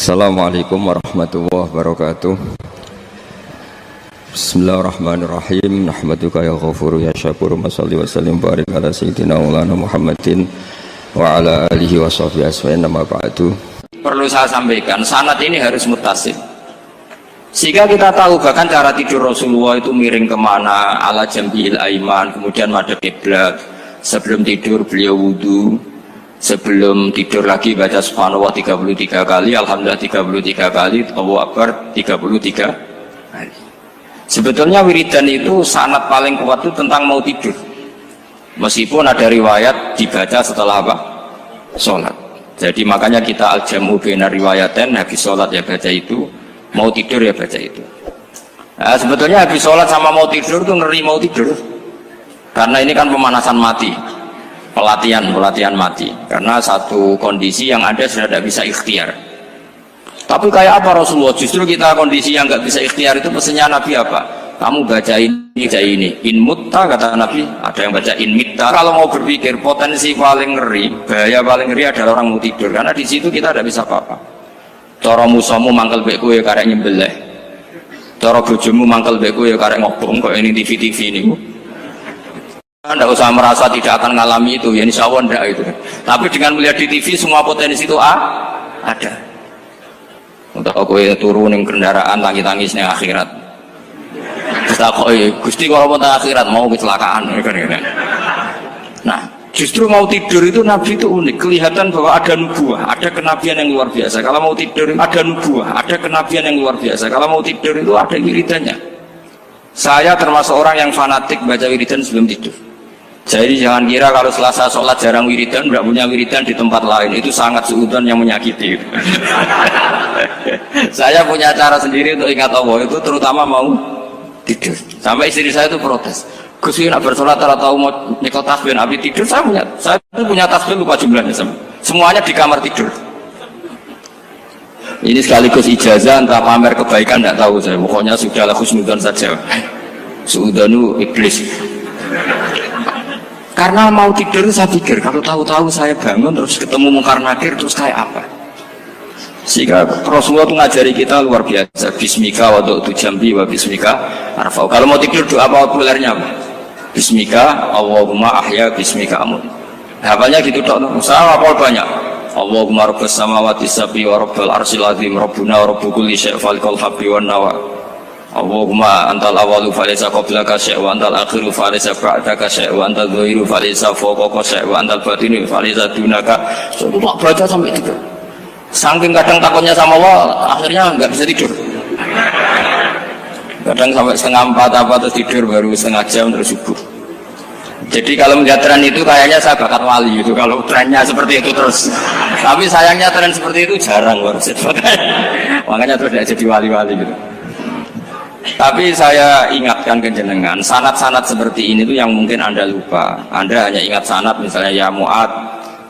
Assalamualaikum warahmatullahi wabarakatuh. Bismillahirrahmanirrahim. Nahmaduka ya ghafuru ya syakuru. Mashalli wa sallim barik ala sayyidina maulana Muhammadin wa ala alihi wa sahbihi asma'in. Nama ba'du. Perlu saya sampaikan, sanad ini harus mutasil. Sehingga kita tahu bahkan cara tidur Rasulullah itu miring kemana, ala jambil aiman, kemudian madhab kiblat. Sebelum tidur beliau wudu, sebelum tidur lagi baca subhanallah 33 kali, alhamdulillah 33 kali, Allahu akbar 33 kali. Sebetulnya wiridan itu sanad paling kuat itu tentang mau tidur. Meskipun ada riwayat dibaca setelah apa? Sholat. Jadi makanya kita al-jam'u baina riwayaten, habis sholat ya baca itu, mau tidur ya baca itu. Nah, sebetulnya habis sholat sama mau tidur itu ngeri mau tidur. Karena ini kan pemanasan mati. Pelatihan mati. Karena satu kondisi yang ada sudah tidak bisa ikhtiar. Tapi kayak apa Rasulullah? Justru kita kondisi yang nggak bisa ikhtiar itu pesannya Nabi apa? Kamu baca ini. In mutta kata Nabi, ada yang baca in mitta. Kalau mau berpikir potensi paling ngeri, bahaya paling ngeri adalah orang mau tidur. Karena di situ kita tidak bisa apa-apa. Cara musuhmu mangkel beku ya karek nyembelih. Cara bojomu mangkel beku ya karek ngobong kok ini TV ini. Anda usah merasa tidak akan mengalami itu, ya insya Allah enggak itu. Tapi dengan melihat di TV semua potensi itu ada. Untuk aku turun yang kendaraan tangis nih akhirat. Kita kok Gusti kalau mau akhirat mau kecelakaan kan. Nah, justru mau tidur itu Nabi itu unik, kelihatan bahwa ada nubuah, ada kenabian yang luar biasa. Kalau mau tidur ada nubuah, ada kenabian yang luar biasa. Kalau mau tidur itu ada wiridannya. Saya termasuk orang yang fanatik baca wiridan sebelum tidur. Jadi jangan kira kalau Selasa sholat jarang wiridan, tidak punya wiridan di tempat lain, itu sangat suudzon yang menyakiti. Saya punya cara sendiri untuk ingat Allah itu, terutama mau tidur. Sampai istri saya itu protes. Gus nak bersolat atau mau nyekot tasbih habis tidur, saya punya tasbih lupa jumlahnya, semuanya di kamar tidur. Ini sekaligus ijazah entah pamer kebaikan tidak tahu saya. Pokoknya sudahlah husnudzon saja. Suudzonu iblis. Karena mau tidur saya pikir kalau tahu-tahu saya bangun terus ketemu mungkar nakir terus kayak apa. Sehingga Rasulullah itu ngajari kita luar biasa. Bismika wa du'tu jambi wa bismika arfa'u. Kalau mau tidur doa populernya apa? Bismika Allahumma ahya bismika amun. Hafalnya gitu dok. Saya hafal banyak. Allahumma rabbas samawati sab'i wa rabbal arsyil azim rabbuna wa rabbu kulli syai' falikal habbi wan nawa. Allahumma antal awalu falaysa qablaka syai' wa antal akhiru falaysa ba'daka syai' wa antal dhahiru falaysa fawqaka syai' wa antal batinu falaysa dunaka. So, itu tak baca sampai tidur. Saking kadang takutnya sama Allah, akhirnya nggak bisa tidur. Kadang sampai setengah 4 apa terus tidur baru setengah jam terus subuh. Jadi kalau melihat tren itu kayaknya saya bakat wali itu kalau trennya seperti itu terus. Tapi sayangnya tren seperti itu jarang warset. Makanya terus tidak jadi wali-wali gitu. Tapi saya ingatkan ke jenengan, sanad-sanad seperti ini tuh yang mungkin Anda lupa. Anda hanya ingat sanad misalnya ya Mu'ad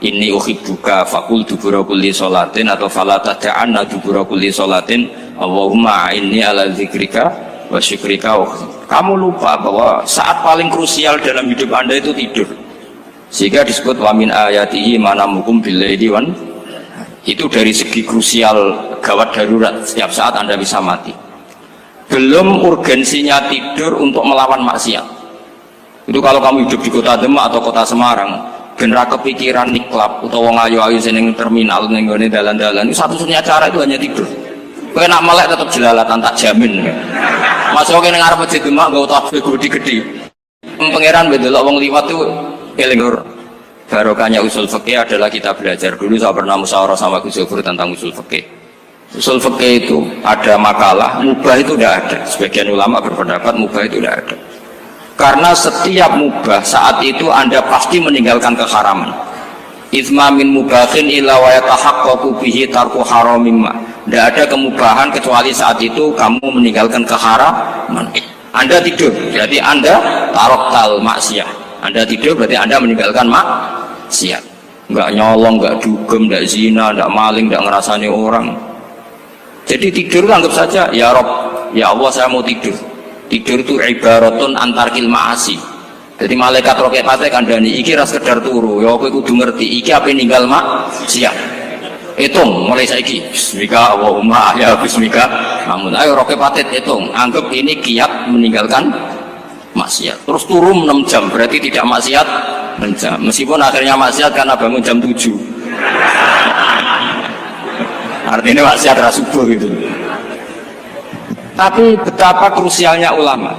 inni uhibbuka faqul dubura kulli sholatin atau fala tad'anna dubura kulli sholatin Allahumma inni ala dzikrika wa syukrika. Kamu lupa bahwa saat paling krusial dalam hidup Anda itu tidur. Sehingga disebut wa min ayatihi manamukum billaili wan. Itu dari segi krusial gawat darurat, setiap saat Anda bisa mati. Belum urgensinya tidur untuk melawan maksiat. Itu kalau kamu hidup di kota Demak atau kota Semarang, genera kepikiran niklap atau wong ayu-ayu seneng terminal ning gone dalan-dalan, itu satu-satunya cara itu hanya tidur. Kowe nak melek tetap jelalatan tak jamin. Masuk kene ngarep masjid Demak nggo tasbih gede-gede. Pangeran bedelok wong liwat tuh eling lur. Barokahnya usul fikih adalah kita belajar dulu. Saya pernah musyawarah sama Gus Zufur tentang usul fikih. Usul fikih itu ada makalah, mubah itu tidak ada. Sebagian ulama berpendapat mubah itu tidak ada. Karena setiap mubah saat itu Anda pasti meninggalkan keharaman. Itsma min mubahin illa wa yatahaqqaqu bihi tarku haramimma. Tidak ada kemubahan kecuali saat itu kamu meninggalkan keharaman. Anda tidur, berarti Anda taroktal maksiat. Anda tidur berarti Anda meninggalkan maksiat. Enggak nyolong, enggak dugem, enggak zina, enggak maling, enggak ngerasani orang. Jadi tidur anggap saja ya Rob, ya Allah saya mau tidur. Tidur itu ibaratun antarkil ma'asi. Jadi malaikat roket pate kandhani iki ra sekedar turu, ya kowe kudu ngerti iki ape ninggal maksiat. hitung mulai saiki bismika Allahumma ya bismika namun ayo roke patit hitung anggap ini kiat meninggalkan maksiat terus turun 6 jam berarti tidak maksiat 6 jam meskipun akhirnya maksiat karena bangun jam 7 artinya maksiat rasubuh gitu. Tapi betapa krusialnya ulama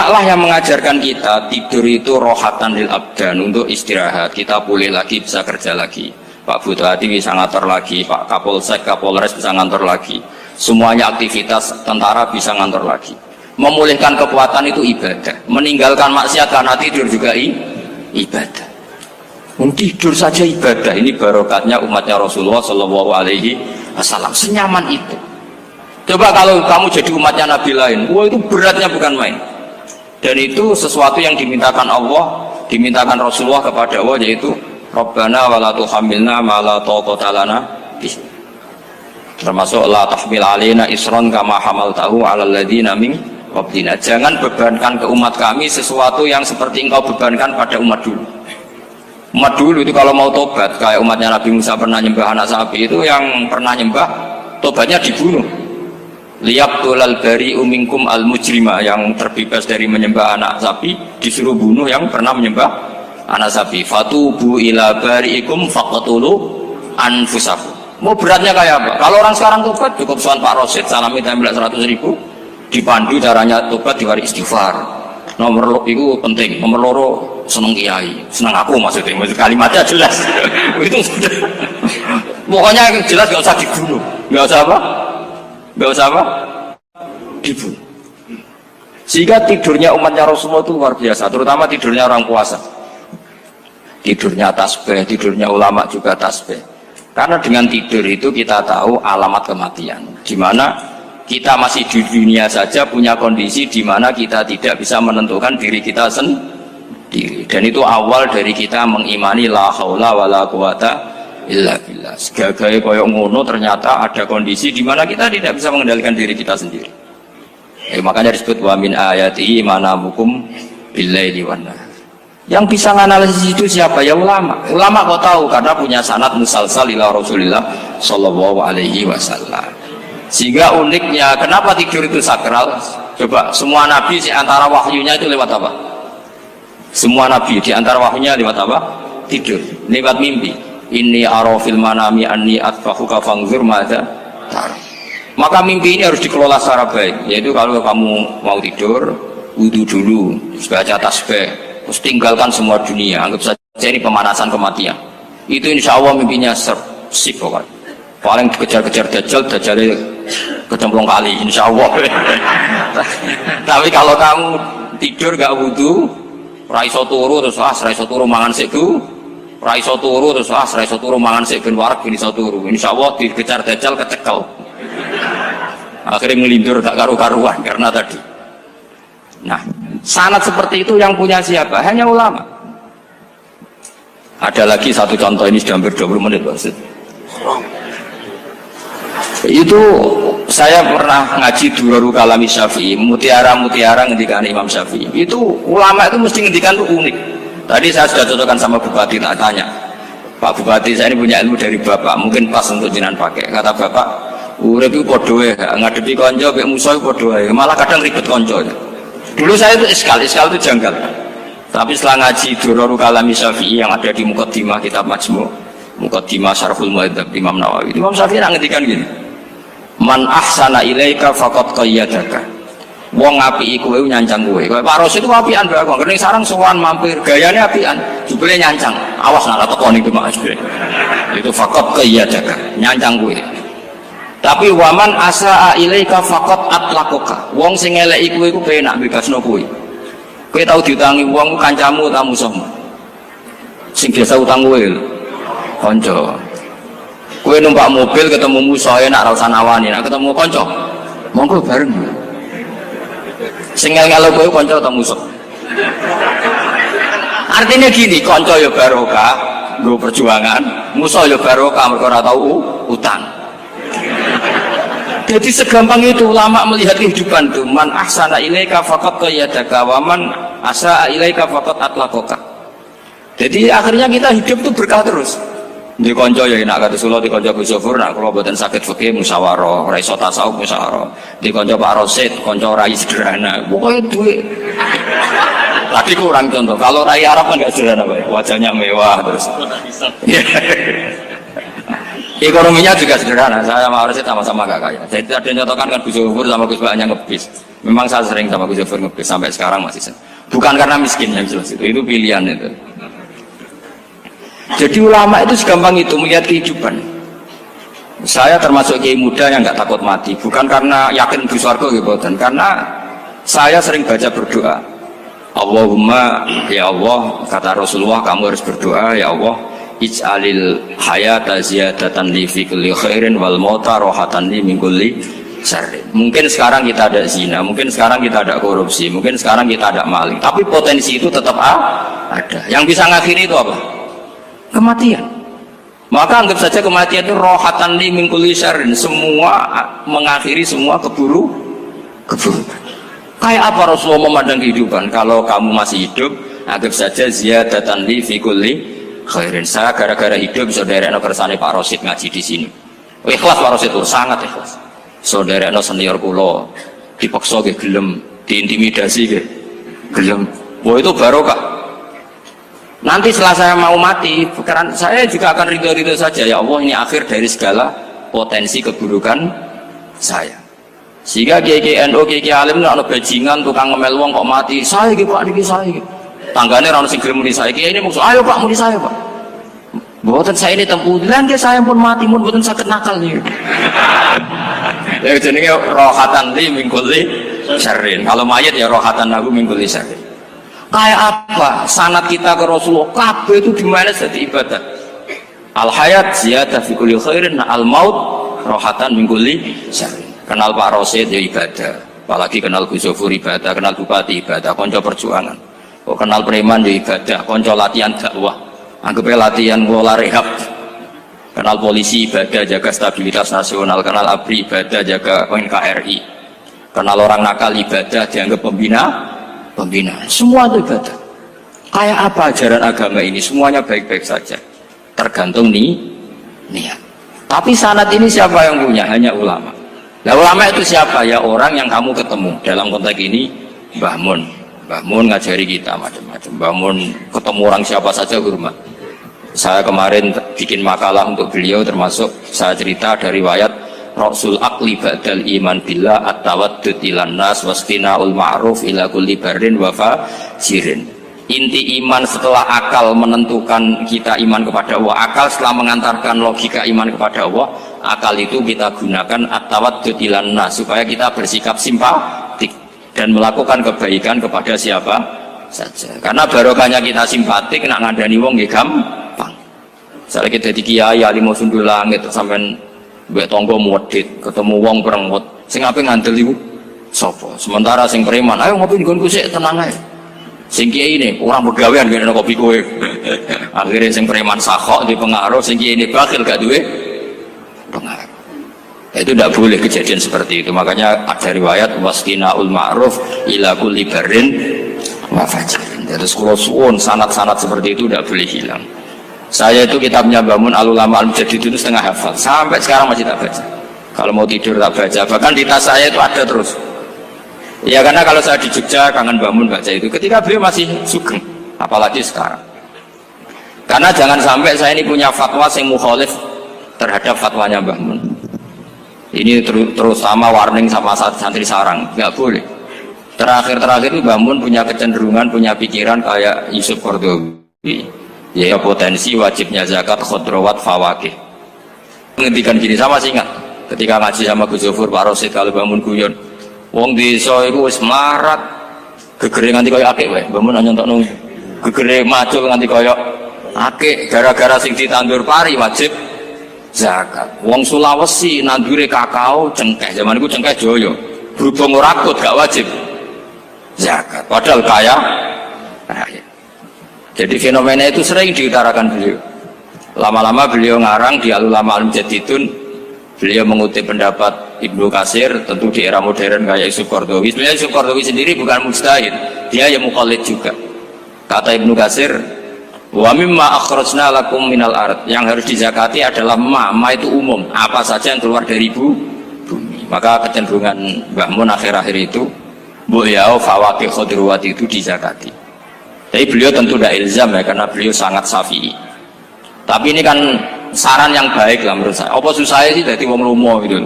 lah yang mengajarkan kita tidur itu rohatan lil abdan untuk istirahat kita pulih lagi bisa kerja lagi Pak Bupati bisa ngantor lagi Pak Kapolsek, Kapolres bisa ngantor lagi semuanya aktivitas tentara bisa ngantor lagi memulihkan kekuatan itu ibadah meninggalkan maksiat karena tidur juga ibadah tidur saja ibadah ini barokatnya umatnya Rasulullah Shallallahu Alaihi Wasallam senyaman itu. Coba kalau kamu jadi umatnya Nabi lain, wah itu beratnya bukan main. Dan itu sesuatu yang dimintakan Allah, dimintakan Rasulullah kepada Allah yaitu Rabbana wa la tuhammilna ma la taqata lana bih. Termasuk la tahmil alaina isran kama hamaltahu 'alal ladzina min qablina. Jangan bebankan ke umat kami sesuatu yang seperti engkau bebankan pada umat dulu. Umat dulu itu kalau mau tobat kayak umatnya Nabi Musa pernah nyembah anak sapi itu yang pernah nyembah tobatnya dibunuh. Liyaqtulal bari'u minkum al mujrima yang terbebas dari menyembah anak sapi disuruh bunuh yang pernah menyembah anak sapi. Fatubu ila bari'ikum faqtulu anfusakum. Mau beratnya kayak apa? Kalau orang sekarang tobat cukup soal Pak Rosid salami tempel 100.000 dipandu caranya tobat diwari istighfar. Nomor itu penting. Nomor loro seneng kiai, seneng aku maksudnya kalimatnya jelas. Itu sudah. Pokoknya jelas nggak usah dibunuh, nggak usah apa? Nggak usah apa? Dibunuh. Sehingga tidurnya umatnya Rasulullah itu luar biasa, terutama tidurnya orang puasa. Tidurnya tasbih, tidurnya ulama juga tasbih. Karena dengan tidur itu kita tahu alamat kematian. Di mana kita masih di dunia saja punya kondisi di mana kita tidak bisa menentukan diri kita sendiri. Dan itu awal dari kita mengimani la haula wala quwata illa billah. Segagai koyok ngono ternyata ada kondisi di mana kita tidak bisa mengendalikan diri kita sendiri. Makanya disebut wa min ayati manamukum billaili wan nahar. Yang bisa menganalisis itu siapa? Ya ulama. Ulama kok tahu karena punya sanad musalsal ila Rasulillah sallallahu alaihi wasallam. Sehingga uniknya kenapa tidur itu sakral? Coba semua nabi di antara wahyunya itu lewat apa? Semua nabi di antara wahyunya lewat apa? Tidur, lewat mimpi. Inni arafil manami anni atfahuka fangzur madza tar. Maka mimpi ini harus dikelola secara baik. Yaitu kalau kamu mau tidur, wudu dulu, baca tasbih, terus tinggalkan semua dunia. Anggap saja ini pemanasan kematian. Itu insya Allah mimpinya sip pokoknya. Paling dikejar-kejar dajjal kecemplung kali, insya Allah. Tapi kalau kamu tidur gak wudu, raiso turu terus raiso turu mangan seku, raiso turu terus raiso turu mangan sek ben warak ben iso turu. Insya Allah dikejar dajjal kecekel. Akhirnya ngelindur tak karu-karuan karena tadi. Nah, sanad seperti itu yang punya siapa? Hanya ulama. Ada lagi satu contoh ini sudah hampir 20 menit maksud. Itu saya pernah ngaji Durarul Kalami Syafi'i, mutiara-mutiara ngendikan Imam Syafi'i. Itu ulama itu mesti ngendikan itu unik. Tadi saya sudah cocokkan sama Bupati, tak tanya, Pak Bupati saya ini punya ilmu dari Bapak, mungkin pas untuk jinan pakai. Kata Bapak, urip itu podo wae, ngadepi konco mek musuh podo wae, malah kadang ribet konco. Dulu saya itu iskal itu janggal. Tapi setelah ngaji Durarul Kalami Syafi'i yang ada di Muqaddimah kitab Majmu', Muqaddimah Syarhul Muhadzab Imam Nawawi, Imam Syafi'i ngendikan gini. Man ahsana ilaika faqad qayyadaka. Wong apiki kowe nyancang kowe. Pak Rosid itu apian mbak aku. Karena sarang sowan mampir, gayane apian, jebule nyancang. Awas nak tekoni itu Mas. Itu faqad qayyadaka, nyancang kowe. Tapi waman asaa ilaika faqad atlaqaka. Wong sing eleki kowe iku penak bebasno kowe. Kowe tau diutangi wong kancamu ta musuhmu. Sing biasa utang kowe kanca. Kowe numpak mobil ketemu musuh nak ra usah nawani, nak ketemu kanca monggo bareng. Sing ngel-ngelo kowe kanca atau musuh? Artinya gini, kanca ya barokah, nggo perjuangan, musuh ya barokah mergo ora tau utang. Jadi segampang itu ulama melihat kehidupan itu, man ahsana ilaika faqad qayyadaka wa man asaa ilaika faqad atlaqaka. Jadi akhirnya kita hidup itu berkah terus. Di konco ya enak kata Solo, di konco Gus Zofur, nak kalau buatan sakit fikih musyawarah, rai sota tasawuf musyawarah. Di konco Pak Rosid, konco rai sederhana. Pokoknya duit. Tadi kurang contoh. Kalau rai Arab kan nggak sederhana, Pak. Wajahnya mewah terus. Ekonominya juga sederhana. Saya sama Rosid sama-sama gak kaya. Jadi ada nyotokan kan Gus Zofur sama Gus Baknya ngebis. Memang saya sering sama Gus Zofur ngebis sampai sekarang masih sering. Bukan karena miskin yang jelas itu pilihan itu. Jadi ulama itu segampang itu melihat kehidupan. Saya termasuk kiai muda yang nggak takut mati, bukan karena yakin di surga gitu, dan karena saya sering baca berdoa. Allahumma ya Allah, kata Rasulullah, kamu harus berdoa ya Allah, ij'alil hayata ziyadatan li fi kulli khairin wal mauta rohatan li min kulli syarrin. Mungkin sekarang kita ada zina, mungkin sekarang kita ada korupsi, mungkin sekarang kita ada maling, tapi potensi itu tetap ada. Yang bisa ngakhiri itu apa? Kematian. Maka anggap saja kematian itu rohatan li min kulli syarrin, semua mengakhiri semua keburukan. Kayak apa Rasulullah memandang kehidupan? Kalau kamu masih hidup, anggap saja ziyadatan li fi kulli khairin. Saya gara-gara hidup saudara kersane Pak Rosid ngaji di sini. Ikhlas Pak Rosid itu sangat ikhlas. Saudara senior kula dipaksa nggih gelem, diintimidasi nggih gelem. Wah itu barokah. Nanti setelah saya mau mati, pikiran saya juga akan ridho-ridho saja. Ya Allah, ini akhir dari segala potensi keburukan saya. Sehingga kiai NU, kiai alim nggak ada bajingan, tukang ngemel wong kok mati. Saya gitu Pak, niki saya gitu. Tanggane orang sing gelem muni saya. Kiai ini maksud, ayo Pak muni saya Pak. Buatan saya ini tempulan dia saya pun mati, pun buatan sakit nakal nih. Ya jenenge rohatan li min kulli syarrin. Kalau mayit ya rohatan lahu min kulli syarrin. Kayak apa sanad kita ke Rasulullah? Kabeh itu dimana jadi ibadah. Al hayat ziyadah fi kulli khairin, al maut rohatan min kulli syarrin. Kenal Pak Rosid ya ibadah, apalagi kenal Gus Zofur ibadah, kenal Bupati ibadah, konco perjuangan. Kok kenal preman ya ibadah, konco latihan dakwah, anggapnya latihan ngelola rehab. Kenal polisi ibadah, jaga stabilitas nasional, kenal ABRI ibadah, jaga NKRI. Kenal orang nakal ibadah, dianggap pembina. Semua itu ibadah. Kayak apa ajaran agama ini? Semuanya baik-baik saja, tergantung niat. Tapi sanad ini siapa yang punya? Hanya ulama. Nah ulama itu siapa? Ya orang yang kamu ketemu. Dalam konteks ini Mbah Mun ngajari kita macam-macam. Mbah Mun ketemu orang siapa saja hormat. Saya kemarin bikin makalah untuk beliau, termasuk saya cerita dari riwayat Rasul Aqli Ba'dal Iman Billah At-Tawaddud ilan nas wastina'ul ma'ruf ila kulli barrin wa fajirin. Inti iman setelah akal menentukan kita iman kepada Allah, akal setelah mengantarkan logika iman kepada Allah, akal itu kita gunakan at-tawaddud ilan nas supaya kita bersikap simpatik dan melakukan kebaikan kepada siapa saja. Karena barokahnya kita simpatik, nak ngandani wong nggih gampang. Misalnya kita di kiai alim sundul langit sampean mbek tangga muwedhit, ketemu wong perengut, sing ape ngandel iku sapa? Sementara sing preman, ayo ngopi nggonku sik tenang ae. Sing kiai ini orang begawean ngene kopi kowe. Akhirnya sing preman sakhok di pengaruh, sing kiai ini bakhil gak duwe pengaruh. Itu tidak boleh kejadian seperti itu. Makanya ada riwayat wasqinaul ma'ruf ila kulli barrin wa fajirin. Terus kula suwun sanad-sanad seperti itu tidak boleh hilang. Saya itu kitabnya Bangun Al-Ulama Al-Mujaddid itu setengah hafal, sampai sekarang masih tak baca. Kalau mau tidur tak baca, bahkan di tas saya itu ada terus. Ya karena kalau saya di Jogja kangen Bangun baca itu, ketika beliau masih sugeng, apalagi sekarang. Karena jangan sampai saya ini punya fatwa yang mukhalif terhadap fatwanya Bangun. Ini terutama warning sama santri sarang, nggak boleh. Terakhir itu Bangun punya kecenderungan, punya pikiran kayak Yusuf Qaradawi. Ya potensi wajibnya zakat khodrowat fawakih. Menghentikan gini sama sih ingat ketika ngaji sama Gus Zofur Pak Rosid kalau bangun guyon wong desa iku wis melarat gegere nganti kaya akeh wae bangun nyontokno gegere macul nganti kaya akeh gara-gara sing ditandur pari wajib zakat. Wong Sulawesi nandure kakao cengkeh zaman iku cengkeh joyo berhubung ora akut gak wajib zakat padahal kaya raya. Jadi fenomena itu sering diutarakan beliau. Lama-lama beliau ngarang di Al-Ulama Al-Mujaddidun, beliau mengutip pendapat Ibnu Katsir, tentu di era modern kayak Yusuf Qaradawi. Sebenarnya Yusuf Qaradawi sendiri bukan mujtahid, dia yang mukallid juga. Kata Ibnu Katsir, Wa mimma akhrajna lakum minal ard, yang harus dizakati adalah ma itu umum, apa saja yang keluar dari bumi. Maka kecenderungan Mbah Mun akhir-akhir itu beliau fawaqih khudrawat itu dizakati. Tapi beliau tentu tidak ilzam ya, karena beliau sangat syafi'i. Tapi ini kan saran yang baik lah menurut saya. Apa susahnya sih jadi wong lomo gitu.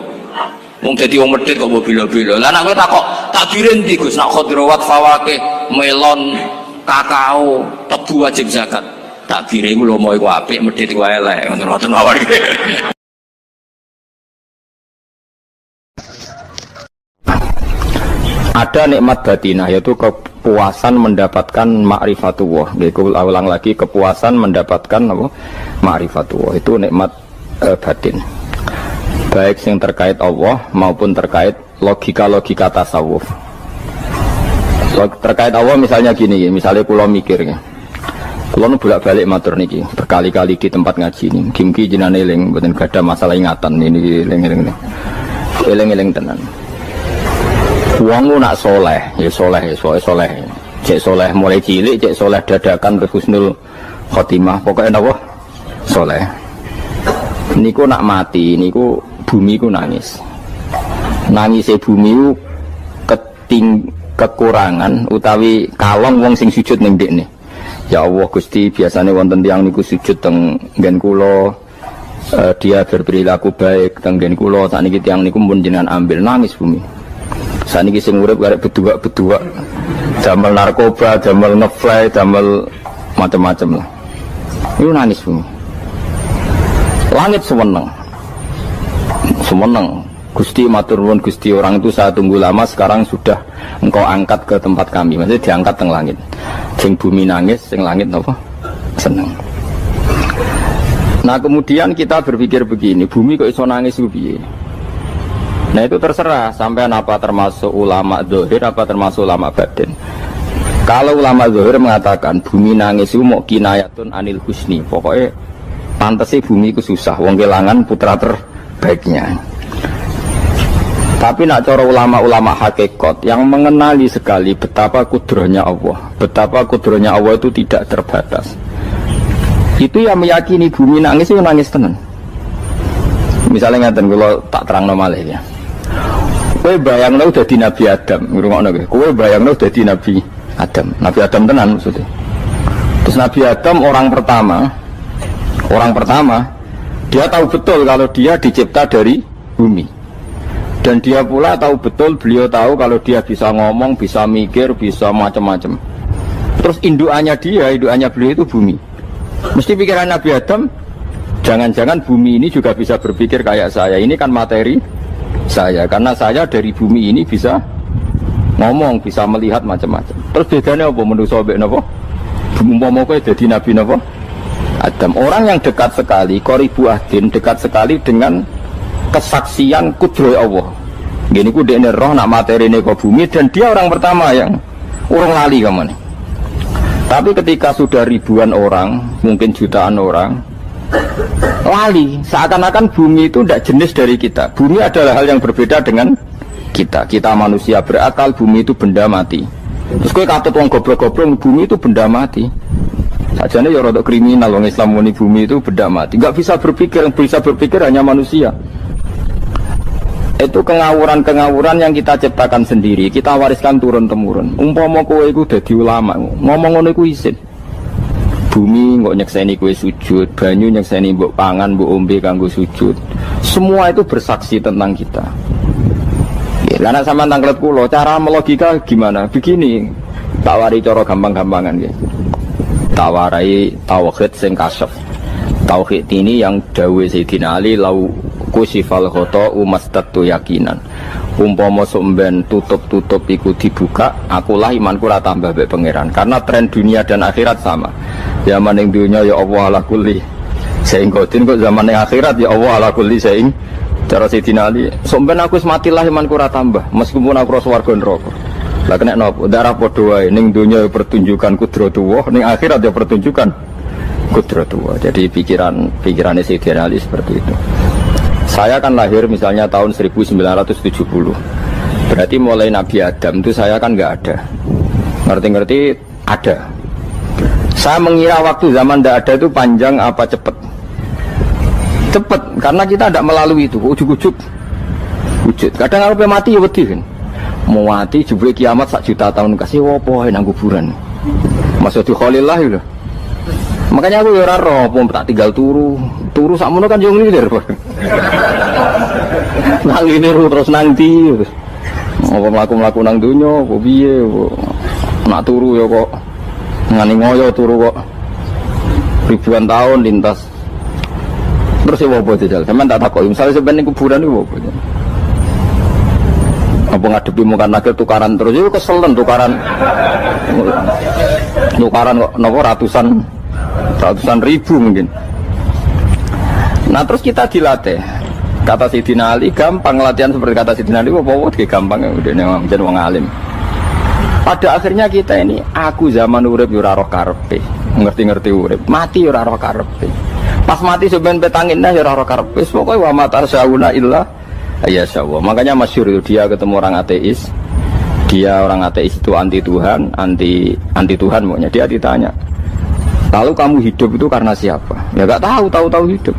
Wong jadi wong medhit kok bilo-bilo. Lah nek kowe takok takdirin ndi Gus, nak khudrawat fawaqih, melon, kakao, tebu wajib zakat. Takdire iku lomo iku apik, medhit iku elek, ngoten mawon. Ada nikmat batinah, yaitu kepuasan mendapatkan ma'rifatullah. Yaitu ulang lagi, kepuasan mendapatkan apa? Ma'rifatullah. Itu nikmat batin. Baik yang terkait Allah maupun terkait logika-logika tasawuf. Terkait Allah misalnya gini, misalnya kula mikir ya. Kula nu bolak-balik matur niki, berkali-kali di tempat ngaji ini. Kimki jenane eling, mboten gadah masalah ingatan ini eling-eling. Eling-eling tenan. Wong nak soleh, ya soleh, soleh. Cek soleh mulai cilik, cek soleh dadakan terus husnul khotimah. Pokoknya apa? Soleh. Niku nak mati, niku bumi ku nangis. Nangisnya bumi ku kekurangan utawi kalong wong sing sujud ning ndekne. Ya Allah Gusti, biasanya wonten tiyang niku sujud teng nggen kula, dia berperilaku baik teng nggen kula, sakniki tiyang niku pun jenengan ambil, nangis bumi. Sakniki sing urip karek bedua-bedua, damel narkoba, damel ngefly, damel macam-macam lah. Itu nangis bumi. Langit seweneng. Gusti matur nuwun Gusti, orang itu saya tunggu lama, sekarang sudah engkau angkat ke tempat kami. Maksudnya diangkat teng langit. Sing bumi nangis, sing langit apa? Seneng. Nah kemudian kita berpikir begini, bumi kok iso nangis ku piye? Nah itu terserah sampean apa termasuk ulama zahir apa termasuk ulama batin. Kalau ulama zahir mengatakan bumi nangis itu mau kinayatun anil husni, pokoknya pantasnya bumi itu susah, wong kelangan putra terbaiknya. Tapi nak cara ulama-ulama hakikat yang mengenali sekali betapa kudrahnya Allah, betapa kudrahnya Allah itu tidak terbatas. Itu yang meyakini bumi nangis itu nangis tenan. Misalnya ngaten kalau tak terang malih ya. Kowe bayangno dadi Nabi Adam, ngrungokno kowe. Kowe bayangno dadi Nabi Adam. Nabi Adam tenan maksudnya. Terus Nabi Adam orang pertama, dia tahu betul kalau dia dicipta dari bumi. Dan dia pula tahu betul, beliau tahu kalau dia bisa ngomong, bisa mikir, bisa macam-macam. Terus indukannya beliau itu bumi. Mesti pikiran Nabi Adam, jangan-jangan bumi ini juga bisa berpikir kayak saya. Ini kan materi saya, karena saya dari bumi ini bisa ngomong, bisa melihat macam-macam. Terus bedanya apa menurut sobek napa? Umpama kowe dadi Nabi napa? Adam, orang yang dekat sekali, qoribu ahdin, dekat sekali dengan kesaksian kudroh Allah. Gini ku dekne roh nak materi ini ke bumi, dan dia orang pertama yang orang lali kamu nih. Tapi ketika sudah ribuan orang, mungkin jutaan orang, lali, seakan-akan bumi itu tidak jenis dari kita. Bumi adalah hal yang berbeda dengan kita. Kita manusia berakal, bumi itu benda mati. Terus kowe katut wong goblok-goblok, bumi itu benda mati. Sajane ya rada kriminal wong Islam muni bumi itu benda mati. Enggak bisa berpikir, yang bisa berpikir hanya manusia. Itu kengawuran-kengawuran yang kita ciptakan sendiri, kita wariskan turun-temurun. Umpama kowe iku dadi ulama, ngomong ngono iku isin. Bumi kok nyekseni kowe sujud, banyu nyekseni mbok pangan, mbok ombe kanggo sujud. Semua itu bersaksi tentang kita. Ya, lan sampean tanglet kula, cara melogika gimana? Begini, tak wari cara gampang-gampangan nggih. Tawarai tauhid sing kasyaf. Tauhid ini yang dawuh Sayyidina Ali lau kusifal khoto umastatu yakinan. Umpama somben tutup-tutup iku dibuka, akulah imanku ora tambah mbek pangeran. Karena tren dunia dan akhirat sama. Zaman ning dunia ya Allah ala kulli saing kodin, kok zaman ning akhirat ya Allah ala kulli saing. Cara Sayyidina Ali, somben aku wis matilah imanku ora tambah, meskipun aku ora swarga neraka. Lah kena napa? Darah padha wae, ning dunia pertunjukan kudratullah, ning akhirat ya pertunjukan kudratullah. Jadi pikirannya Sayyidina Ali seperti itu. Saya kan lahir misalnya tahun 1970. Berarti mulai Nabi Adam itu saya kan nggak ada. Ngerti-ngerti ada. Saya mengira waktu zaman tidak ada itu panjang apa cepat? Cepat, karena kita tidak melalui itu. Ujuk-ujuk wujud. Kadang kalau mati ya wedi kan. Mau mati jebule kiamat 1 juta tahun kasih apa nang kuburan. Maksud di Khalillah itu. Makanya aku ya ora roh, tak tinggal turu sakmono kan yo nglilir. Nang ini terus nanti. Apa mlaku-mlaku nang donya, apa piye? Nak turu ya kok ngani ngoyo turu kok ribuan tahun lintas. Terus ya apa jajal? Sampeyan tak takoki, misale sampeyan ning kuburan iku apa? Apa ngadepi muka nakir tukaran terus itu keselen tukaran kok nopo ratusan ribu mungkin. Nah terus kita dilatih. Kata Sayyidina Ali gampang latihan seperti kata Sayyidina Ali, apa gampang udah jadi wong alim. Pada akhirnya kita ini aku zaman urip yo ora roh karepe, ngerti-ngerti urip, mati yo ora roh karepe. Pas mati sebenarnya petangin dah yo ora roh karepe. Pokoke wa matar sauna illa ya syawah. Makanya masyhur itu dia ketemu orang ateis. Dia orang ateis itu anti Tuhan, anti Tuhan pokoknya. Dia ditanya, lalu kamu hidup itu karena siapa? Ya gak tahu hidup.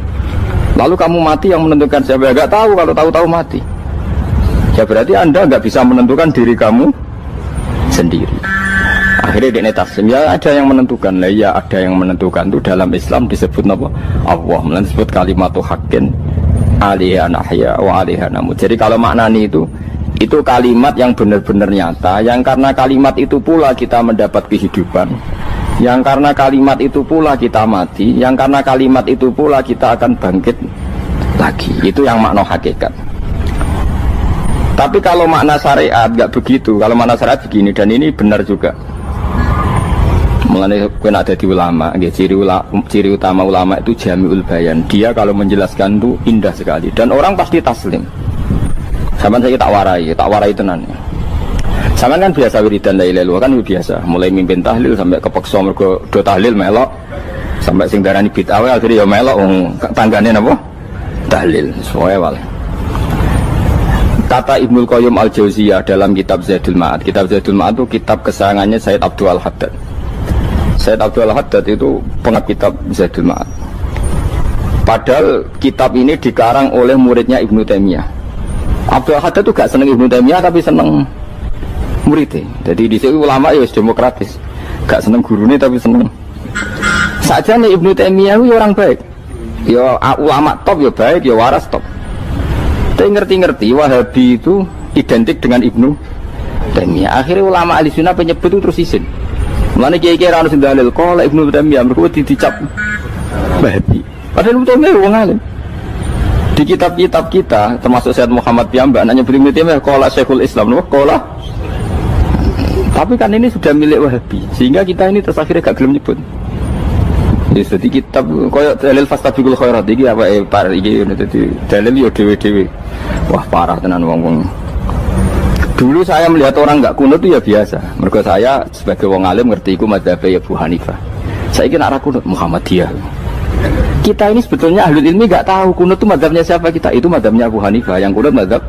Lalu kamu mati yang menentukan siapa? Ya gak tahu, kalau tahu mati. Ya berarti Anda gak bisa menentukan diri kamu sendiri. Akhirnya dia taslim, ya ada yang menentukan. Lah ya ada yang menentukan itu dalam Islam disebut apa? Allah, disebut kalimatu haqqin alaiha nahya wa alaiha namut. Jadi kalau maknani itu kalimat yang benar-benar nyata, yang karena kalimat itu pula kita mendapat kehidupan, yang karena kalimat itu pula kita mati, yang karena kalimat itu pula kita akan bangkit lagi. Itu yang makna hakikat. Tapi kalau makna syariat nggak begitu. Kalau makna syariat begini, dan ini benar juga. Mulanya kena ada di ulama, ciri utama ulama itu jami'ul bayan. Dia kalau menjelaskan itu indah sekali, dan orang pasti taslim. Sama saya tak warai tenan. Sama kan biasa wiridan la ilaha illallah kan biasa, mulai mimpin tahlil sampai kepeksa mergo do tahlil melok, sampai sing darani bid'ah akhirnya ya melok tanggane napa? Tahlil. Soale wae. Kata Ibnul Qayyim Al-Jauziyah dalam kitab Zadul Ma'ad. Kitab Zadul Ma'ad itu kitab kesayangannya Sayyid Abdul Al-Haddad. Sayyid Abdul Al-Haddad itu pengarang kitab Zadul Ma'ad. Padahal kitab ini dikarang oleh muridnya Ibnu Taimiyah. Abdul Al-Haddad itu gak seneng Ibnu Taimiyah tapi seneng muridnya. Jadi di sini ulama ya demokratis, gak seneng gurunya tapi seneng. Saja nih Ibnu Taimiyah itu orang baik, ya ulama top ya baik, ya waras top. Tapi ngerti-ngerti Wahabi itu identik dengan Ibnu Taimiyah. Akhirnya ulama ahli sunnah penyebut itu terus isin. Mulane kiai-kiai ra ono sing dalil kok Ibnu Taimiyah mergo dicap Wahabi. Padahal Ibnu Taimiyah wong alim. Di kitab-kitab kita termasuk Syekh Muhammad Piyambak nanya Ibnu Taimiyah qala Syekhul Islam no qala. Tapi kan ini sudah milik Wahabi, sehingga kita ini terus akhirnya gak gelem nyebut. Jadi kitab koyo dalil fastabiqul khairat iki apa par iki dadi dalil yo dhewe-dhewe. Wah parah tenan wong-wong. Dulu saya melihat orang enggak kunut itu ya biasa. Mergo saya sebagai wong alim ngerti iku mazhab Abu Hanifah. Saiki nek ora kunut Muhammadiyah. Kita ini sebetulnya ahli ilmi enggak tahu kunut itu mazhabnya siapa kita. Itu mazhabnya Abu Hanifah, yang kunut mazhab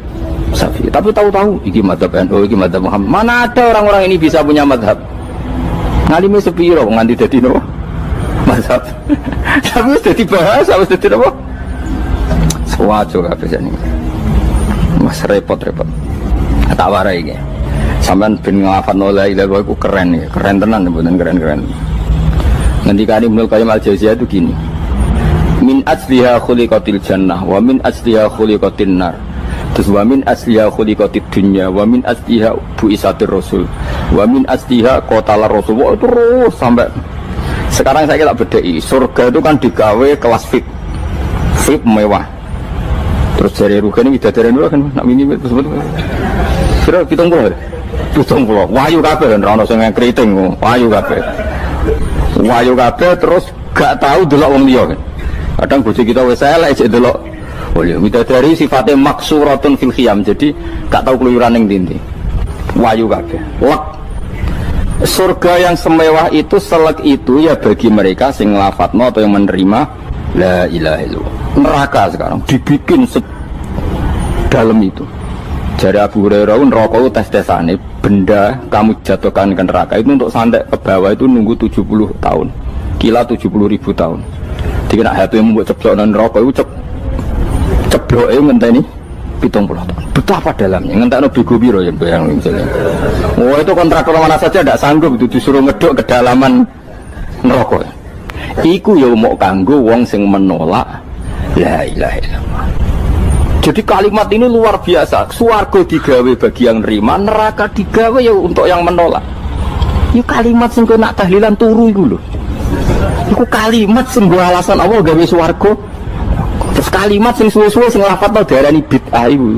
Syafi'i. Tapi tahu-tahu iki mazhab NU, iki mazhab Muhammad. Mana ada orang-orang ini bisa punya mazhab? Ngalime sepiro nganti dadi nopo? Mazhab. Tapi wis dadi bahasa, wis dadi nopo? Suwajo kabeh jane. Mas repot-repot. Tak warai iki. Sampeyan ben nglafadzno la ilaha illallah iku keren ya, keren tenan mboten keren-keren. Ngendikane Ibnu Qayyim Al-Jauziyah itu gini. Min asliha khuliqatil jannah wa min asliha khuliqatin nar. Terus wa min asliha khuliqatid dunya wa min asliha bu'isatir rasul wa min asliha qatalar rasul. Terus sampai sekarang saya tak bedai. Surga itu kan digawe kelas VIP mewah. Terus dari rugen widadari dulu kan nak mini tersebut. Kira 70. Wahyu kabeh kan ora ono sing kriting, wahyu kabeh. Wahyu kabeh terus gak tahu delok wong liya kan. Kadang bojo kita wis elek cek delok. Oh iya, widadari sifatnya maksuratun fil khiyam, jadi gak tahu keluyuran ning ndi. Wahyu kabeh. Lek surga yang semewah itu selek itu ya bagi mereka sing nglafatno atau yang menerima la ilaha illallah. Neraka sekarang dibikin dalam itu. Jari Abu Hurairah neraka itu tes-tesane benda kamu jatuhkan ke neraka itu untuk sampai ke bawah itu nunggu 70 tahun. Kila 70.000 tahun. Jadi nak hati yang membuat ceblok neraka itu ceblok itu ngenteni 70 tahun. Betapa dalamnya ngenteni bego biro ya bayang misalnya. Oh itu kontraktor mana saja tidak sanggup itu disuruh ngedok kedalaman neraka. Iku ya mau kanggo wong sing menolak la ilaha illallah. Jadi kalimat ini luar biasa. Swarga digawe bagi yang nerima, neraka digawe ya untuk yang menolak. Itu kalimat sing kena tahlilan turu itu loh. Itu kalimat sing gua alasan Allah gawe swarga. Terus kalimat sing suwe-suwe sing lafadzno darani bid'ah itu.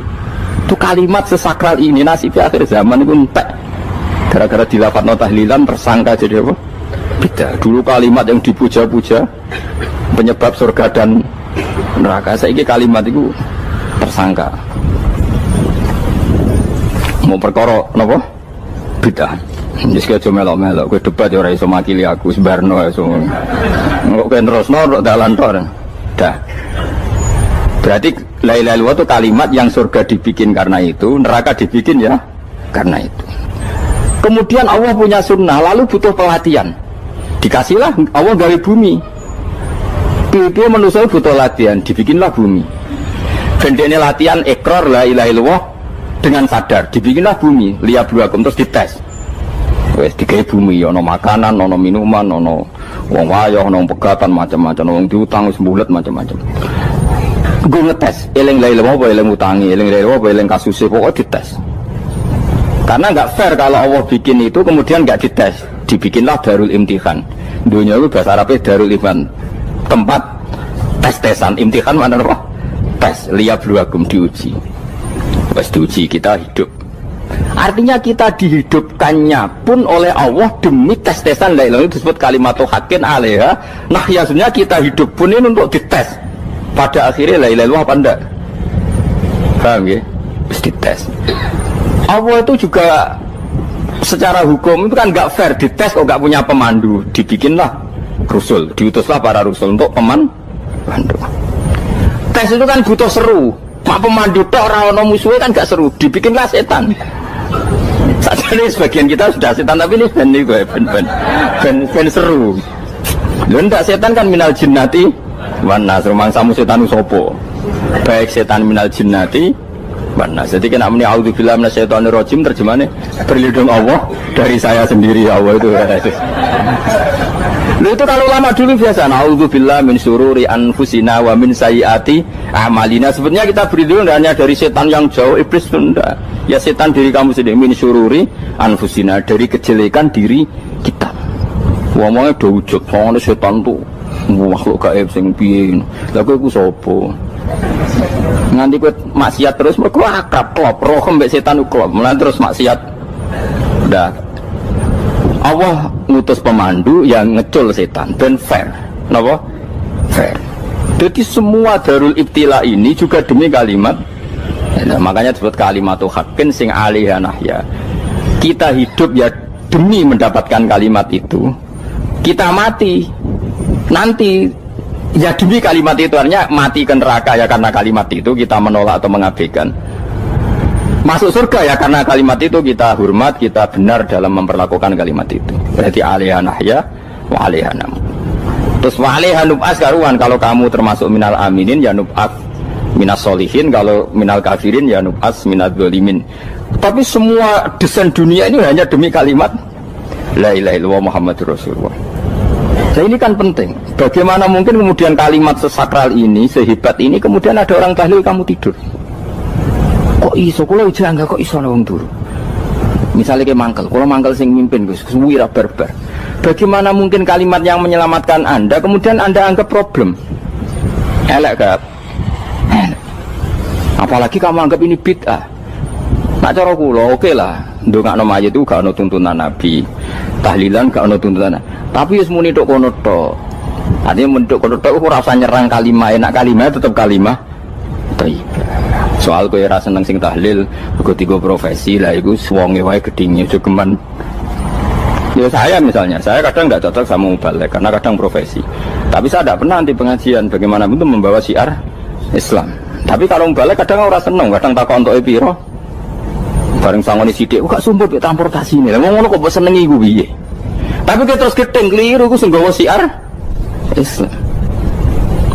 Itu kalimat sesakral ini nasibnya akhir zaman itu entek. Gara-gara dilafadzno tahlilan tersangka jadi apa? Bid'ah. Dulu kalimat yang dipuja-puja penyebab surga dan neraka. Saiki kalimat itu tersangka mau perkara napa bid'ah wis aja melok-melok kowe debat ya ora iso makili aku sebarno iso kok terusno dalan tor dah berarti la ilaha illallah itu kalimat yang surga dibikin karena itu neraka dibikin ya karena itu kemudian Allah punya sunnah lalu butuh pelatihan dikasihlah Allah gawe bumi piye manusia butuh latihan dibikinlah bumi. Bendene latihan ikrar la ilaha illallah dengan sadar dibikinlah bumi liyabluwakum terus dites wes digawe bumi ana makanan ana minuman ana wong wayah ana pegatan macam-macam wong diutang wis mbulet macam-macam nggo ngetes eling la ilaha illallah apa eling utangi eling la ilaha apa eling kasuse pokoknya dites karena enggak fair kalau Allah bikin itu kemudian enggak dites dibikinlah darul imtihan dunia itu bahasa Arabnya darul imtihan tempat tes-tesan imtihan mana apa tes liyabluwakum diuji pas diuji kita hidup artinya kita dihidupkannya pun oleh Allah demi tes-tesan la ilaha itu disebut kalimat haqqin alaiha nah yasnya kita hidup pun ini untuk dites pada akhirnya la ilaha apa enggak paham ya harus dites Allah itu juga secara hukum itu kan enggak fair dites kok enggak punya pemandu dibikinlah rusul diutuslah para rusul untuk pemandu tes itu kan butuh seru mak pemandu tok ora ono musuhe kan gak seru dibikinlah setan sajane sebagian kita sudah setan tapi ini ben seru lho ndak setan kan minal jinnati wan nas rumangsamu setan sopo baik setan minal jinnati wan nas jadi kena muni auzubillahi minasyaitonir rajim terjemahnya berlindung Allah dari saya sendiri Allah itu Lalu itu kalau lama dulu biasa naudzubillah min syururi anfusina wa min sayyiati a'malina. Sebenarnya kita berlindung hanya dari setan yang jauh, iblis itu enggak. Ya setan diri kamu sendiri min syururi anfusina dari kejelekan diri kita. Ngomongnya udah wujud, soalnya setan tuh makhluk gaib sing piye. Lah kowe iku sapa? Nganti kowe maksiat terus mergo akrab klop, roh mbek setan klop. Mulane terus maksiat. Udah Allah ngutus pemandu yang ngecul setan dan fair, kenapa? Fair. Jadi semua darul ibtila ini juga demi kalimat, nah, makanya disebut kalimatul haqqin sing alaiha nahya. Kita hidup ya demi mendapatkan kalimat itu. Kita mati nanti ya demi kalimat itu, artinya mati ke neraka ya karena kalimat itu kita menolak atau mengabaikan. Masuk surga ya karena kalimat itu kita hormat, kita benar dalam memperlakukan kalimat itu. Berarti alaiha nahya wa alaiha nam. Terus wa alaiha nub'as karuan, kalau kamu termasuk minal aminin ya nub'as minas solihin, kalau minal kafirin ya nub'as minal zalimin. Tapi semua desain dunia ini hanya demi kalimat la ilaha illallah Muhammadur Rasulullah. Nah ini kan penting. Bagaimana mungkin kemudian kalimat sesakral ini, sehebat ini, kemudian ada orang tahlil kamu tidur. Kok iso kula jangga kok iso wong turu. Misalnya kayak mangkel, kalau mangkel sing mimpin Gus, wira barbar. Bagaimana mungkin kalimat yang menyelamatkan Anda kemudian Anda anggap problem? Elek gak? Apalagi kamu anggap ini bid'ah. Nak cara kula oke lah, ndongakno mayit itu gak ono tuntunan Nabi. Tahlilan gak ono tuntunan. Tapi wis muni tok kono tok. Artinya mentok kono tok ora usah nyerang kalimah, enak kalimah tetap kalimah thayyibah. Soal kowe ora seneng sing tahlil, mergo tiga profesi lah iku wonge wae gedhinge jogeman. Ya saya misalnya, saya kadang nggak cocok sama mubalek karena kadang profesi. Tapi saya tidak pernah anti pengajian, bagaimana itu membawa syiar Islam. Tapi kalau mubalek kadang orang seneng, kadang takut untuk piro Bareng sangone sithik, kok sumpah mek transportasi ini. Lah ngono kok mbok senengi iku piye? Tapi kita terus gedeng keliru iku sing nggawa siar Islam.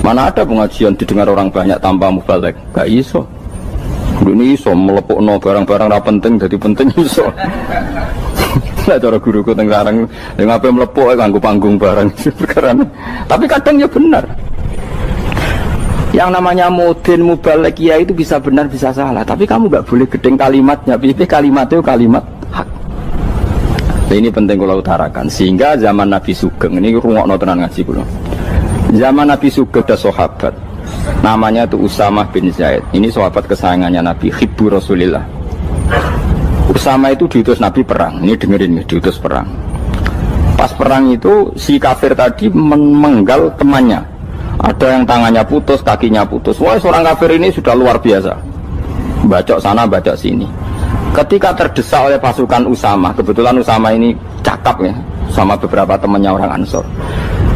Mana ada pengajian didengar orang banyak tanpa mubalek? Gak iso. Ini iso melepukno barang-barang ra penting jadi penting iso. Lah cara guruku teng sareng ngapain melepuk nganggo panggung barang perkara. Tapi kadang ya benar. Yang namanya mudin mubalek ya itu bisa benar bisa salah, tapi kamu nggak boleh gedeng kalimatnya. Pilih kalimat itu kalimat hak. Nah, ini penting kalau utarakan. Sehingga zaman Nabi Sugeng ini rungokno tenan ngaji kula. Zaman Nabi Sugeng ada sahabat namanya itu Usamah bin Zaid. Ini sahabat kesayangannya Nabi, hibbu Rasulillah. Usamah itu diutus Nabi perang. Ini dengerin nih, diutus perang. Pas perang itu si kafir tadi menggal temannya. Ada yang tangannya putus, kakinya putus. Wah, seorang kafir ini sudah luar biasa. Bacok sana, bacok sini. Ketika terdesak oleh pasukan Usamah, kebetulan Usamah ini cakap ya, sama beberapa temannya orang Ansor.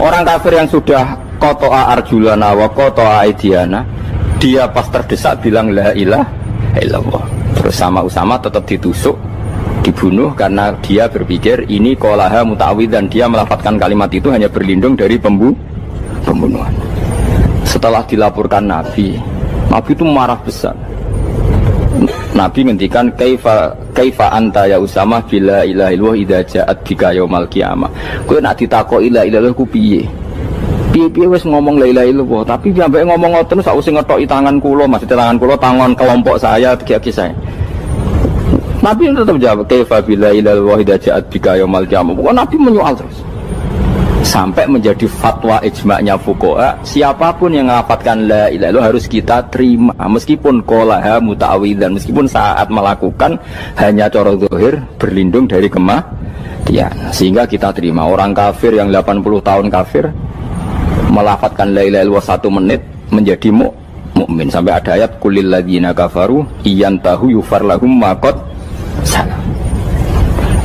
Orang kafir yang sudah koto'a arjulana wa koto'a aidiana, dia pas terdesak bilang la ilaha illallah. Terus sama Usamah tetap ditusuk, dibunuh karena dia berpikir ini qolaha muta'awid, dan dia melafadzkan kalimat itu hanya berlindung dari pembunuhan. Setelah dilaporkan Nabi itu marah besar. Nabi ngendikan kaifa anta ya Usamah bila ilaha illallah idza ja'at bika yaumal qiyamah. Kowe nak ditakoki la ilaha illallah ku piye? Piye wis ngomong la ilaha illallah, tapi sampai ngomong ngoten sak usah ngetoki tangan kula, maksudnya tangan kula tangan kelompok saya, kaki saya. Nabi tetap jawab kaifa bila ilaha illallah idza ja'at bika yaumal qiyamah. Bukan Nabi menyoal terus. Sampai menjadi fatwa ijma'nya fuqaha, siapapun yang melafatkan la ilaha illallah harus kita terima meskipun qolaha muta'awidzan, meskipun saat melakukan hanya cara zahir berlindung dari kematian, sehingga kita terima. Orang kafir yang 80 tahun kafir melafatkan la ilaha illallah 1 menit menjadi mukmin. Sampai ada ayat qulil ladzina kafaru iyantahu yufar lahum ma qad salam.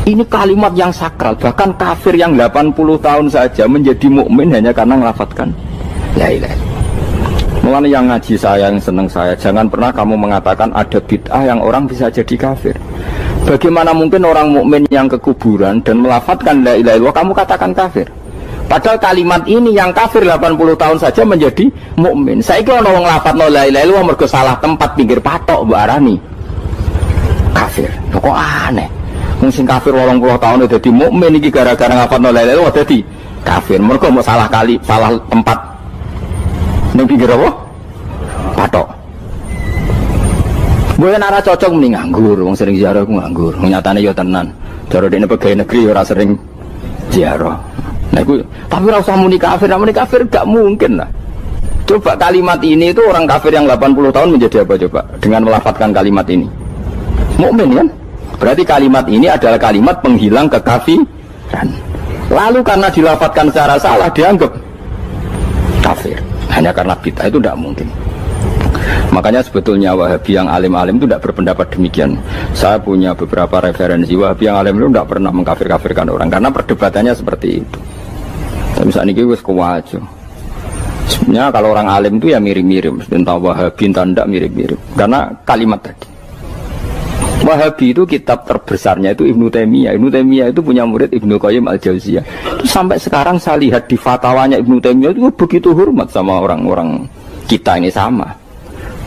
Ini kalimat yang sakral, bahkan kafir yang 80 tahun saja menjadi mukmin hanya karena melafatkan la ilaha illallah. Mulanya yang ngaji saya, yang senang saya, jangan pernah kamu mengatakan ada bid'ah yang orang bisa jadi kafir. Bagaimana mungkin orang mukmin yang ke kuburan dan melafatkan la ilaha illallah kamu katakan kafir? Padahal kalimat ini yang kafir 80 tahun saja menjadi mukmin. Saiki ana wong nglafadzno la ilaha illallah mergo salah tempat pinggir patok mbok arani kafir. Kok aneh. Mungkin kafir 80 tahun udah dadi mukmin iki gara-gara ngapatno la ilaha illallah dadi kafir. Mergo mau salah tempat. Ning pinggir apa? Patok. Gue nara cocok mending nganggur, wong sering ziarah ku nganggur. Nyatane yo tenan. Cara dene pegawai negeri ora sering ziarah. Nah iku tapi ora usah muni kafir gak mungkin lah. Coba kalimat ini itu orang kafir yang 80 tahun menjadi apa coba dengan melafadzkan kalimat ini? Mukmin kan? Berarti kalimat ini adalah kalimat penghilang kekafiran. Lalu karena dilafadzkan secara salah dianggap kafir. Hanya karena bid'ah itu tidak mungkin. Makanya sebetulnya Wahabi yang alim-alim itu tidak berpendapat demikian. Saya punya beberapa referensi Wahabi yang alim itu tidak pernah mengkafir-kafirkan orang karena perdebatannya seperti itu. Tapi saat ini wis kuwajo. Sebenarnya kalau orang alim itu ya mirip-mirip, entah Wahabi entah tidak mirip-mirip. Karena kalimat tadi. Wahabi itu kitab terbesarnya itu Ibnu Taimiyah. Ibnu Taimiyah itu punya murid Ibnu Qayyim al-Jauziyah. Sampai sekarang saya lihat di fatwanya Ibnu Taimiyah itu begitu hormat sama orang-orang kita ini sama.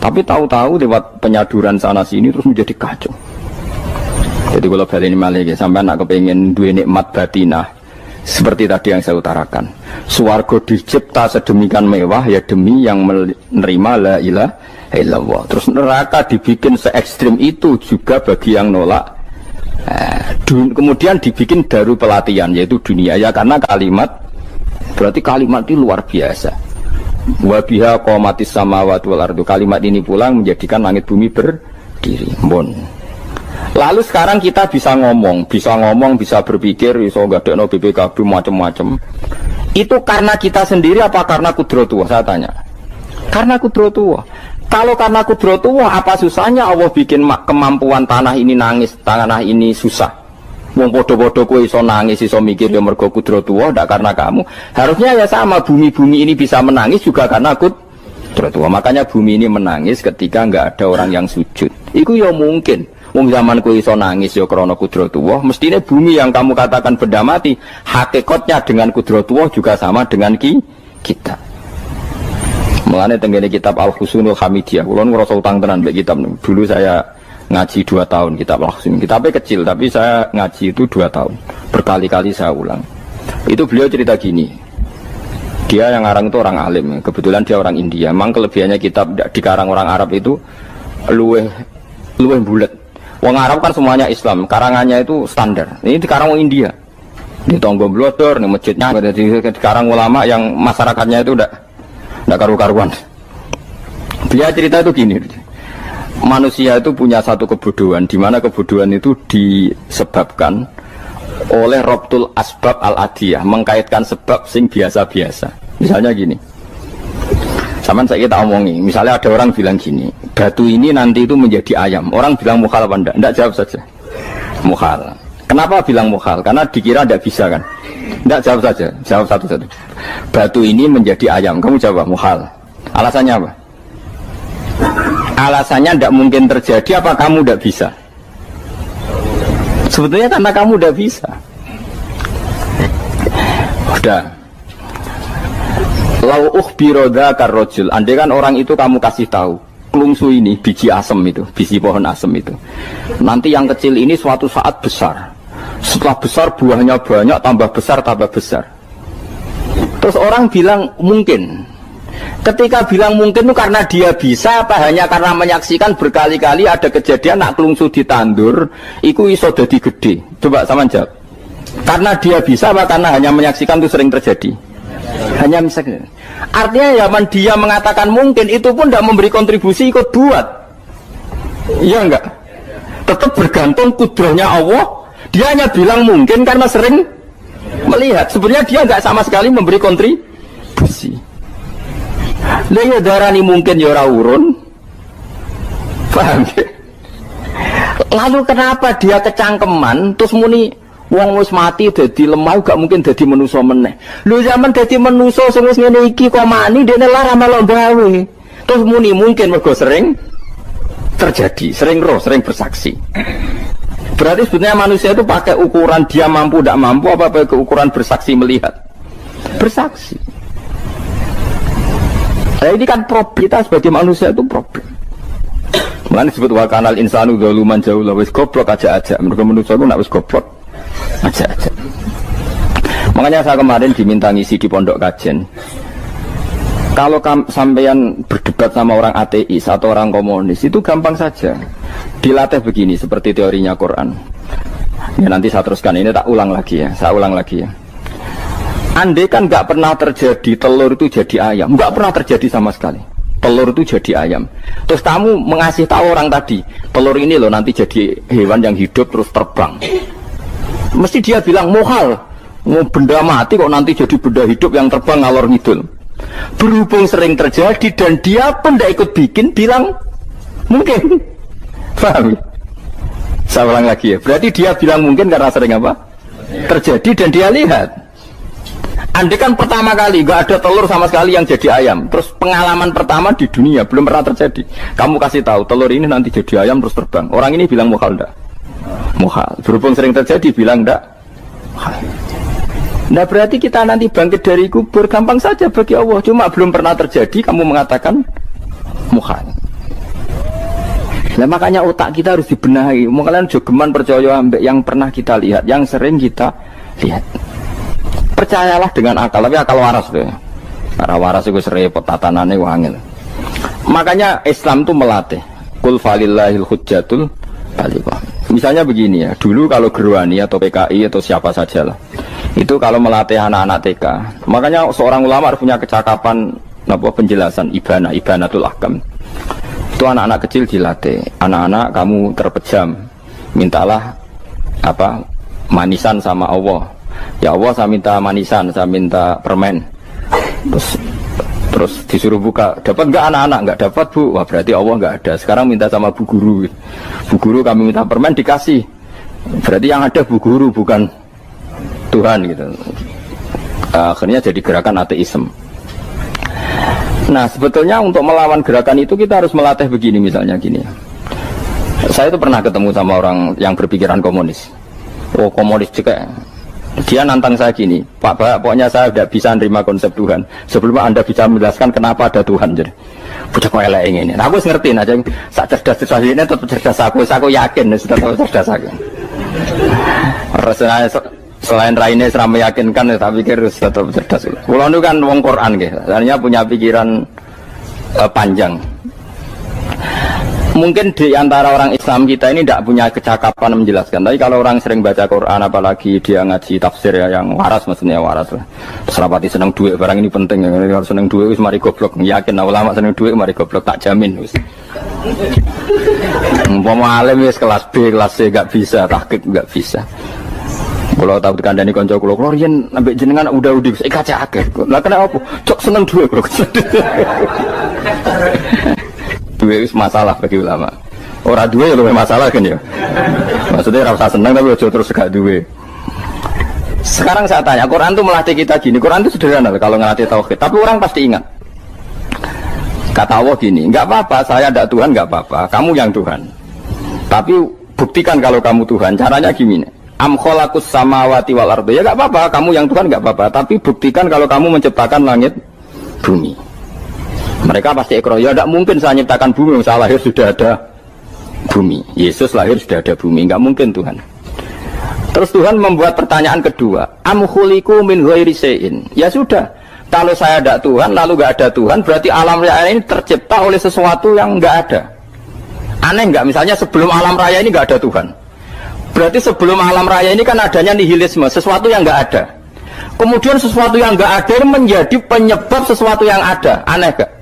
Tapi tahu-tahu lewat penyaduran sana sini terus menjadi kacau. Jadi kalau balik ini malah sampai nak kepengen dua nikmat batinah seperti tadi yang saya utarakan. Swarga dicipta sedemikian mewah ya demi yang menerima la ilaha illallah. Terus neraka dibikin se ekstrim itu juga bagi yang nolak. Kemudian dibikin daru pelatihan yaitu dunia ya karena kalimat berarti kalimat itu luar biasa. Wa biha qamatis samawati wal ardu. Kalimat ini pulang menjadikan langit bumi berdiri. Lalu sekarang kita bisa ngomong, bisa berpikir, bisa ngadekno BPKB macam-macam. Itu karena kita sendiri apa karena kudratullah? Saya tanya. Karena kudratullah. Kalau karena kudratullah, apa susahnya Allah bikin kemampuan tanah ini nangis, tanah ini susah. Wong podo-podo kowe iso nangis, iso mikir ya mergo kudratullah, ndak karena kamu. Harusnya ya sama, bumi-bumi ini bisa menangis juga karena kudratullah. Makanya bumi ini menangis ketika enggak ada orang yang sujud. Itu ya mungkin. Wong zaman kowe iso nangis ya krana kudratullah, mestine bumi yang kamu katakan benda mati, hakikatnya dengan kudratullah juga sama dengan kita. Mulane tengene kitab Al-Husunul Hamidiyah, kula ngrasa utang tenan mbek kitab niku. Dulu saya ngaji 2 tahun kitab Al-Husun. Kitabnya kecil tapi saya ngaji itu 2 tahun. Berkali-kali saya ulang. Itu beliau cerita gini. Dia yang ngarang itu orang alim, kebetulan dia orang India. Memang kelebihannya kitab dikarang orang Arab itu luweh bulet. Wong Arab kan semuanya Islam, karangannya itu standar. Ini dikarang orang India. Di Tonggo Blodor, di masjidnya, dikarang ulama yang masyarakatnya itu udah karu-karuan. Dia cerita itu gini. Manusia itu punya satu kebodohan, di mana kebodohan itu disebabkan oleh robtul asbab al-adiyah, mengkaitkan sebab sing biasa-biasa. Misalnya gini, sama saya kita omongi, misalnya ada orang bilang gini, batu ini nanti itu menjadi ayam. Orang bilang mukhal apa enggak? Enggak, jawab saja. Mukhal. Kenapa bilang mukhal? Karena dikira enggak bisa kan? Enggak, jawab saja. Jawab satu-satu. Batu ini menjadi ayam. Kamu jawab mukhal. Alasannya apa? Alasannya tidak mungkin terjadi, apa kamu tidak bisa? Sebetulnya karena kamu tidak bisa. Udah. Lau ukhbiro dzakar rajul. Andai kan orang itu kamu kasih tahu, klungsu ini biji asem itu, biji pohon asem itu. Nanti yang kecil ini suatu saat besar. Setelah besar buahnya banyak, tambah besar, tambah besar. Terus orang bilang mungkin. Ketika bilang mungkin itu karena dia bisa, apa hanya karena menyaksikan berkali-kali ada kejadian nak kelungsu ditandur, iku iso dadi gede. Coba sama jawab. Karena dia bisa, apa karena hanya menyaksikan itu sering terjadi? Hanya misalnya. Artinya zaman dia mengatakan mungkin, itu pun tidak memberi kontribusi ikut buat. Iya enggak? Tetap bergantung kudrahnya Allah. Dia hanya bilang mungkin karena sering melihat. Sebenarnya dia enggak sama sekali memberi kontribusi. Lah darani mungkin ya ora urun. Paham ya? Lalu kenapa dia kecangkeman terus muni wong wis mati dadi lemah gak mungkin dadi manusa meneh. Lho zaman dadi manusa sing wis ngene iki kok mani dene lara melok gawe. Terus muni mungkin mergo sering terjadi, sering roh, sering bersaksi. Berarti sebetulnya manusia itu pakai ukuran dia mampu tidak mampu apa pakai ukuran bersaksi melihat. Bersaksi. Nah ini kan problem, kita sebagai manusia itu problem. Mulanya disebut wa kanal insanu zaluman jauh wis goblok aja. Menurut manusia itu nak wis goblok aja. Makanya saya kemarin diminta ngisi di pondok kajen. Kalau sampean berdebat sama orang ateis atau orang komunis itu gampang saja. Dilatih begini seperti teorinya Quran. Ya nanti saya teruskan, ini tak ulang lagi ya. Saya ulang lagi ya. Andai kan nggak pernah terjadi telur itu jadi ayam, nggak pernah terjadi sama sekali. Telur itu jadi ayam. Terus kamu mengasih tahu orang tadi, telur ini loh nanti jadi hewan yang hidup terus terbang. Mesti dia bilang mohal, benda mati kok nanti jadi benda hidup yang terbang ngalor ngidul. Berhubung sering terjadi dan dia pun tidak ikut bikin, bilang mungkin. Paham? Saya ulang lagi ya. Berarti dia bilang mungkin karena sering apa? Terjadi dan dia lihat. Andai kan pertama kali nggak ada telur sama sekali yang jadi ayam, terus pengalaman pertama di dunia belum pernah terjadi. Kamu kasih tahu telur ini nanti jadi ayam terus terbang. Orang ini bilang mukhal enggak? Mukhal. Berhubung sering terjadi bilang enggak? Mukhal. Nah berarti kita nanti bangkit dari kubur gampang saja bagi Allah. Cuma belum pernah terjadi kamu mengatakan mukhal. Nah makanya otak kita harus dibenahi. Makanya jogeman percaya ambek yang pernah kita lihat, yang sering kita lihat. Percayalah dengan akal, tapi akal waras deh. Karena waras itu serempet tatanannya wangil. Makanya Islam itu melatih. Qul falillahil hujjatul balighah. Misalnya begini ya, dulu kalau Gerwani atau PKI atau siapa saja lah, itu kalau melatih anak-anak TK, makanya seorang ulama harus punya kecakapan penjelasan ibanatul ahkam. Itu anak-anak kecil dilatih. Anak-anak kamu terpejam, mintalah manisan sama Allah. Ya Allah saya minta manisan, saya minta permen. Terus disuruh buka, dapat enggak anak-anak? Enggak dapat bu, wah berarti Allah enggak ada. Sekarang minta sama bu guru. Bu guru kami minta permen dikasih. Berarti yang ada bu guru bukan Tuhan gitu. Akhirnya jadi gerakan ateisme. Nah sebetulnya untuk melawan gerakan itu kita harus melatih begini misalnya gini. Saya itu pernah ketemu sama orang yang berpikiran komunis. Oh komunis juga. Dia nantang saya gini, Pak, pokoknya saya tidak bisa menerima konsep Tuhan sebelum Anda bisa menjelaskan kenapa ada Tuhan. Jadi, bocah kok elek ini. Nah, aku ngerti aja, sak cerdas ini tetap cerdas aku yakin tetap cerdas aku. Rasanya selain raine seram meyakinkan, tapi pikir tetap cerdas. Kulo itu kan wong Quran gitu, artinya punya pikiran panjang. Mungkin di antara orang Islam kita ini tidak punya kecakapan menjelaskan. Tapi kalau orang sering baca Quran, apalagi dia ngaji tafsir ya, yang waras maksudnya waras lah. Terus rapati seneng duit, barang ini penting. Kalau seneng duit, mari goblok. Yakin ulama seneng duit, mari goblok. Tak jamin. Umpama alim wis kelas B, kelas C gak bisa, tahqiq gak bisa. Kalau tahu kandani konco kulo riyen ambek jenengan udah kaca akeh. Lah kena apa? Cok seneng duit kulo. Duit itu masalah bagi ulama. Orang duit lebih masalah kan ya. Maksudnya rasa senang tapi ojo terus gak duit. Sekarang saya tanya, Quran itu melatih kita gini. Quran itu sederhana kalau ngelatih tauhid. Tapi orang pasti ingat. Kata Allah gini, nggak apa-apa, saya tidak Tuhan, nggak apa-apa. Kamu yang Tuhan. Tapi buktikan kalau kamu Tuhan. Caranya gini. Am khalaqus samawati wal ardi. Ya nggak apa-apa, kamu yang Tuhan nggak apa-apa. Tapi buktikan kalau kamu menciptakan langit, bumi. Mereka pasti ikrar, ya tidak mungkin saya menciptakan bumi, saya lahir sudah ada bumi. Yesus lahir sudah ada bumi, nggak mungkin Tuhan. Terus Tuhan membuat pertanyaan kedua, am khuliqu min ghairi syai'in. Ya sudah, kalau saya tidak Tuhan, lalu nggak ada Tuhan, berarti alam raya ini tercipta oleh sesuatu yang nggak ada. Aneh nggak? Misalnya sebelum alam raya ini nggak ada Tuhan. Berarti sebelum alam raya ini kan adanya nihilisme, sesuatu yang nggak ada. Kemudian sesuatu yang nggak ada menjadi penyebab sesuatu yang ada. Aneh gak?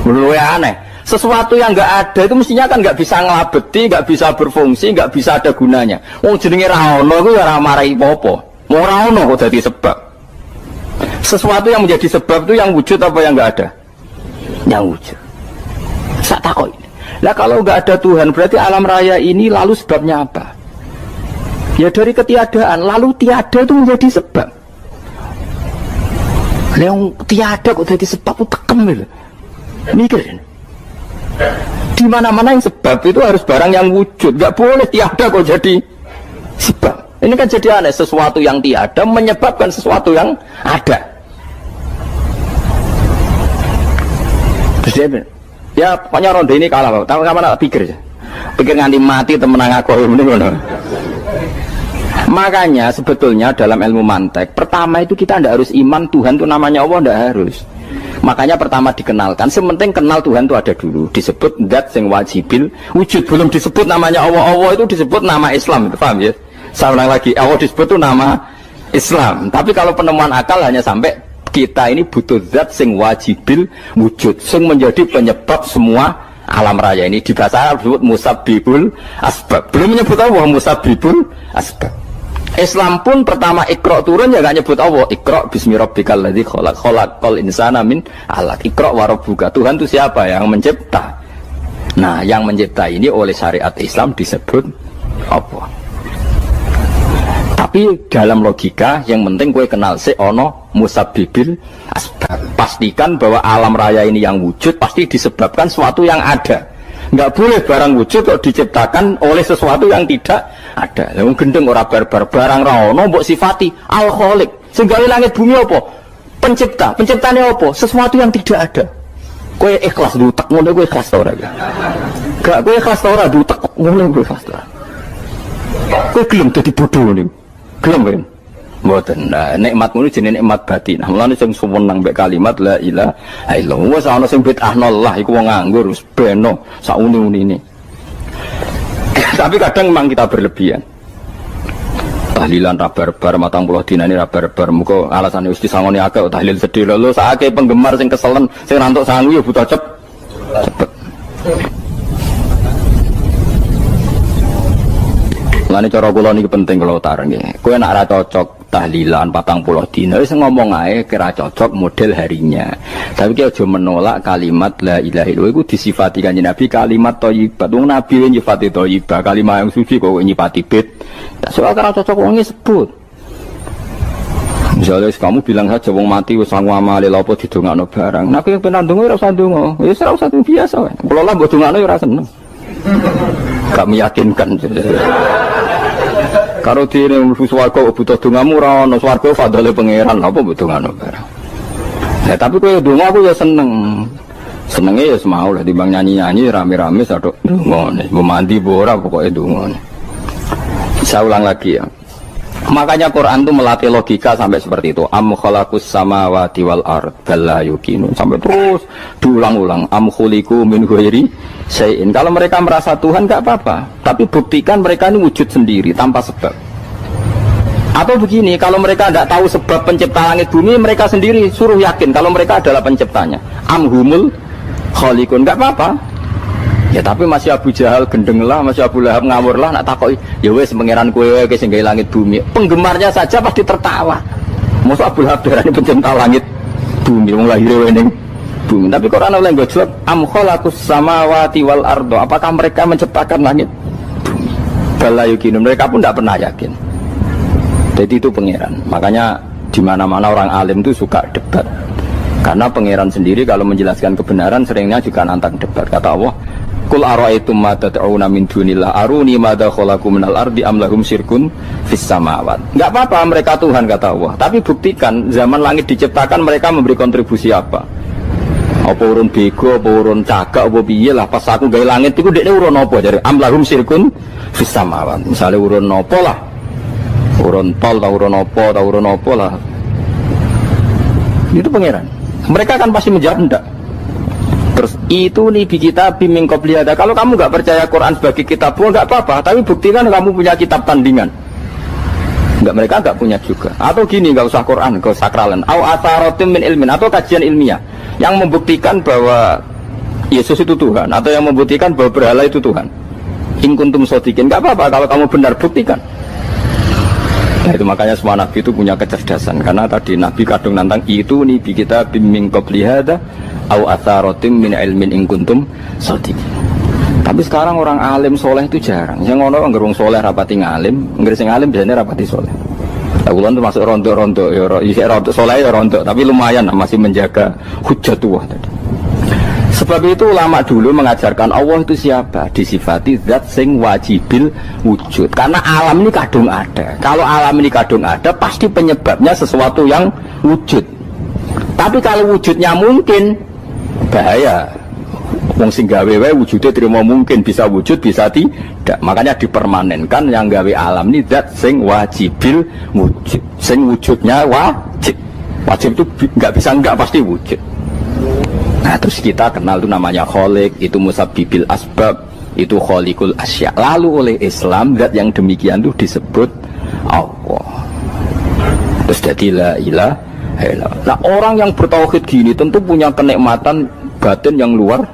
Menurut saya aneh. Sesuatu yang nggak ada itu mestinya kan nggak bisa ngelabeti, nggak bisa berfungsi, nggak bisa ada gunanya. Wong jenenge ra ono iku ya ora marai apa-apa. Mau ra ono kok dadi sebab. Sesuatu yang menjadi sebab itu yang wujud apa yang nggak ada? Yang wujud. Sak takoi. Lah kalau nggak ada Tuhan berarti alam raya ini lalu sebabnya apa? Ya dari ketiadaan, lalu tiada itu menjadi sebab. Yang tiada kok jadi sebab itu tekem gitu. Mikir. Di mana-mana yang sebab itu harus barang yang wujud, nggak boleh tiada kok jadi sebab. Ini kan jadi aneh, sesuatu yang tiada menyebabkan sesuatu yang ada. Terus dia bilang, ya pokoknya ronde ini kalah, tahu kapan pikir aja, pikir nganti mati temenang aku ini ngono. Makanya sebetulnya dalam ilmu mantek, pertama itu kita tidak harus iman Tuhan itu namanya Allah, tidak harus. Makanya pertama dikenalkan, sementing kenal Tuhan itu ada dulu. Disebut zat sing wajibil wujud, belum disebut namanya Allah. Allah itu disebut nama Islam, itu paham ya? Saya ulang lagi, Allah disebut itu nama Islam. Tapi kalau penemuan akal hanya sampai kita ini butuh zat sing wajibil wujud, sing menjadi penyebab semua alam raya ini. Di bahasa Arab disebut musabbibul asbab. Belum menyebut Allah musabbibul asbab. Islam pun pertama Iqra turun ya gak nyebut Allah. Iqra bismi rabbikal ladzi khalaq, khalaqal insana min 'alaq. Iqra wa rabbuka. Tuhan itu siapa? Yang mencipta. Nah, yang mencipta ini oleh syariat Islam disebut apa? Tapi dalam logika yang penting gue kenal si ono musabbibil asbab. Pastikan bahwa alam raya ini yang wujud pasti disebabkan sesuatu yang ada. Nggak boleh barang wujud kok diciptakan oleh sesuatu yang tidak ada. Yang gendeng ora barbar barang ra ono mbok sifati al-khaliq. Sing gawe langit bumi apa? Pencipta. Penciptane apa? Sesuatu yang tidak ada. Kowe ikhlas dutek ngono kowe ikhlas ora ya? Gak kowe ikhlas ora dutek ngono kowe ikhlas ora. Kowe gelem dadi bodoh niku. Gelem kan? Mboten. Nah, nikmat ngono jenenge nikmat batin. Nah, mulane sing suwenang mbek kalimat la ilaha illallah. Wes ana sing bid'ahnallah iku wong nganggur wis beno sak uni-unine. Tapi kadang memang kita berlebihan. Tahlilan rabar-bar matang puluh dinane rabar-bar muga alasane wis disangoni akeh tahlil sedih lho sakake penggemar sing keselen sing rantuk sangu ya butuh cepet. Lani cara kula niki penting kula utar nggih. Kowe nek ora cocok tahlilan 40 dina wis ngomong ae kira cocok model harinya. Tapi ki aja menolak kalimat la ilaha illallah iku disifati kanjeng Nabi kalimat thayyibah. Wong Nabi nyifati thayyibah, kalimat yang suci kok nyifati bid. Tak soal kira cocok wong sebut. Misalnya kamu bilang saja wong mati wis sangu amale lha apa didongakno barang. Nek kowe pengen ndonga ora usah ndonga. Wis ora usah biasa wae. Kula lah mbok dongakno ora seneng. Gak meyakinkan. Karo dene mlebu swarga butuh dongamu ora ono swarga fadhole pangeran apa butuh ngono barang. Ya tapi kowe donga aku ya seneng. Senenge ya semau lah timbang nyanyi-nyanyi rame-rame sadok ndongone. Mbok mandi mbok ora pokoke ndongone. Saya ulang lagi ya. Makanya Quran itu melatih logika sampai seperti itu. Am khalaqus samawati wal ard bal yuqinu sampai terus diulang-ulang. Am khuliqu min ghairi syai'in. Kalau mereka merasa Tuhan enggak apa-apa, tapi buktikan mereka ini wujud sendiri tanpa sebab. Atau begini, kalau mereka tidak tahu sebab pencipta langit bumi, mereka sendiri suruh yakin kalau mereka adalah penciptanya. Am humul khaliqun, enggak apa-apa. Ya tapi masih Abu Jahal gendeng lah, masih Abu Lahab ngawur lah, nak takoki ya wes pangeran kowe wae sing gawe langit bumi. Penggemarnya saja pasti tertawa. Mosok Abu Lahab darani pencipta langit bumi, wong lahir ning bumi. Tapi Quran oleh gojlok am khalaqus samawati wal ardo. Apakah mereka menciptakan langit bumi? Bala yuqinu, mereka pun tidak pernah yakin. Jadi itu pangeran. Makanya di mana-mana orang alim itu suka debat. Karena pangeran sendiri kalau menjelaskan kebenaran seringnya juga nantang debat. Kata Allah, Qul ara'aytum ma tad'una min dunillah aruni madza khalaqu minal ardi am lahum syirkun fis samawat. Enggak apa-apa mereka Tuhan kata Allah, tapi buktikan zaman langit diciptakan mereka memberi kontribusi apa? Apa urun bego, apa urun cagak, apa piye lah pas aku gawe langit iku dekne urun apa jare am lahum syirkun fis samawat. Misale urun apa lah? Urun tol ta urun apa lah. Itu pangeran. Mereka kan pasti menjawab enggak. Terus itu nih kita biming qobliyada. Kalau kamu nggak percaya Quran sebagai kitab, nggak apa-apa. Tapi buktikan kamu punya kitab tandingan. Nggak, mereka nggak punya juga. Atau gini, nggak usah Quran, nggak usah sakralan. Au atharotim min ilmin, atau kajian ilmiah yang membuktikan bahwa Yesus itu Tuhan, atau yang membuktikan bahwa berhala itu Tuhan. In kuntum shodiqin, nggak apa-apa. Kalau kamu benar buktikan. Nah itu makanya semua nabi itu punya kecerdasan. Karena tadi nabi kadung nantang itu nih kita biming qobliyada au atharotim min ilmin in kuntum shodiqin. Tapi sekarang orang alim soleh itu jarang. Yang ngono ngerung soleh rapati ngalim, nggak sing alim biasanya rapati soleh. Aku termasuk rontok-rontok ya, rontok soleh ya rontok, tapi lumayan masih menjaga hujjatullah tadi. Sebab itu ulama dulu mengajarkan Allah itu siapa? Disifati zat sing wajibil wujud. Karena alam ini kadung ada. Kalau alam ini kadung ada, pasti penyebabnya sesuatu yang wujud. Tapi kalau wujudnya mungkin, bahaya. Wong sing gawe wae wujudnya terima mungkin, bisa wujud bisa tidak. Makanya dipermanenkan yang gawe alam ini zat sing wajibil wujud. Sing wujudnya wajib. Wajib itu nggak bisa nggak, pasti wujud. Nah terus kita kenal itu namanya khaliq, itu musabbibil asbab, itu khaliqul asya. Lalu oleh Islam zat yang demikian itu disebut Allah. Terus jadi la ilaha illallah. Nah orang yang bertauhid gini tentu punya kenikmatan batin yang luar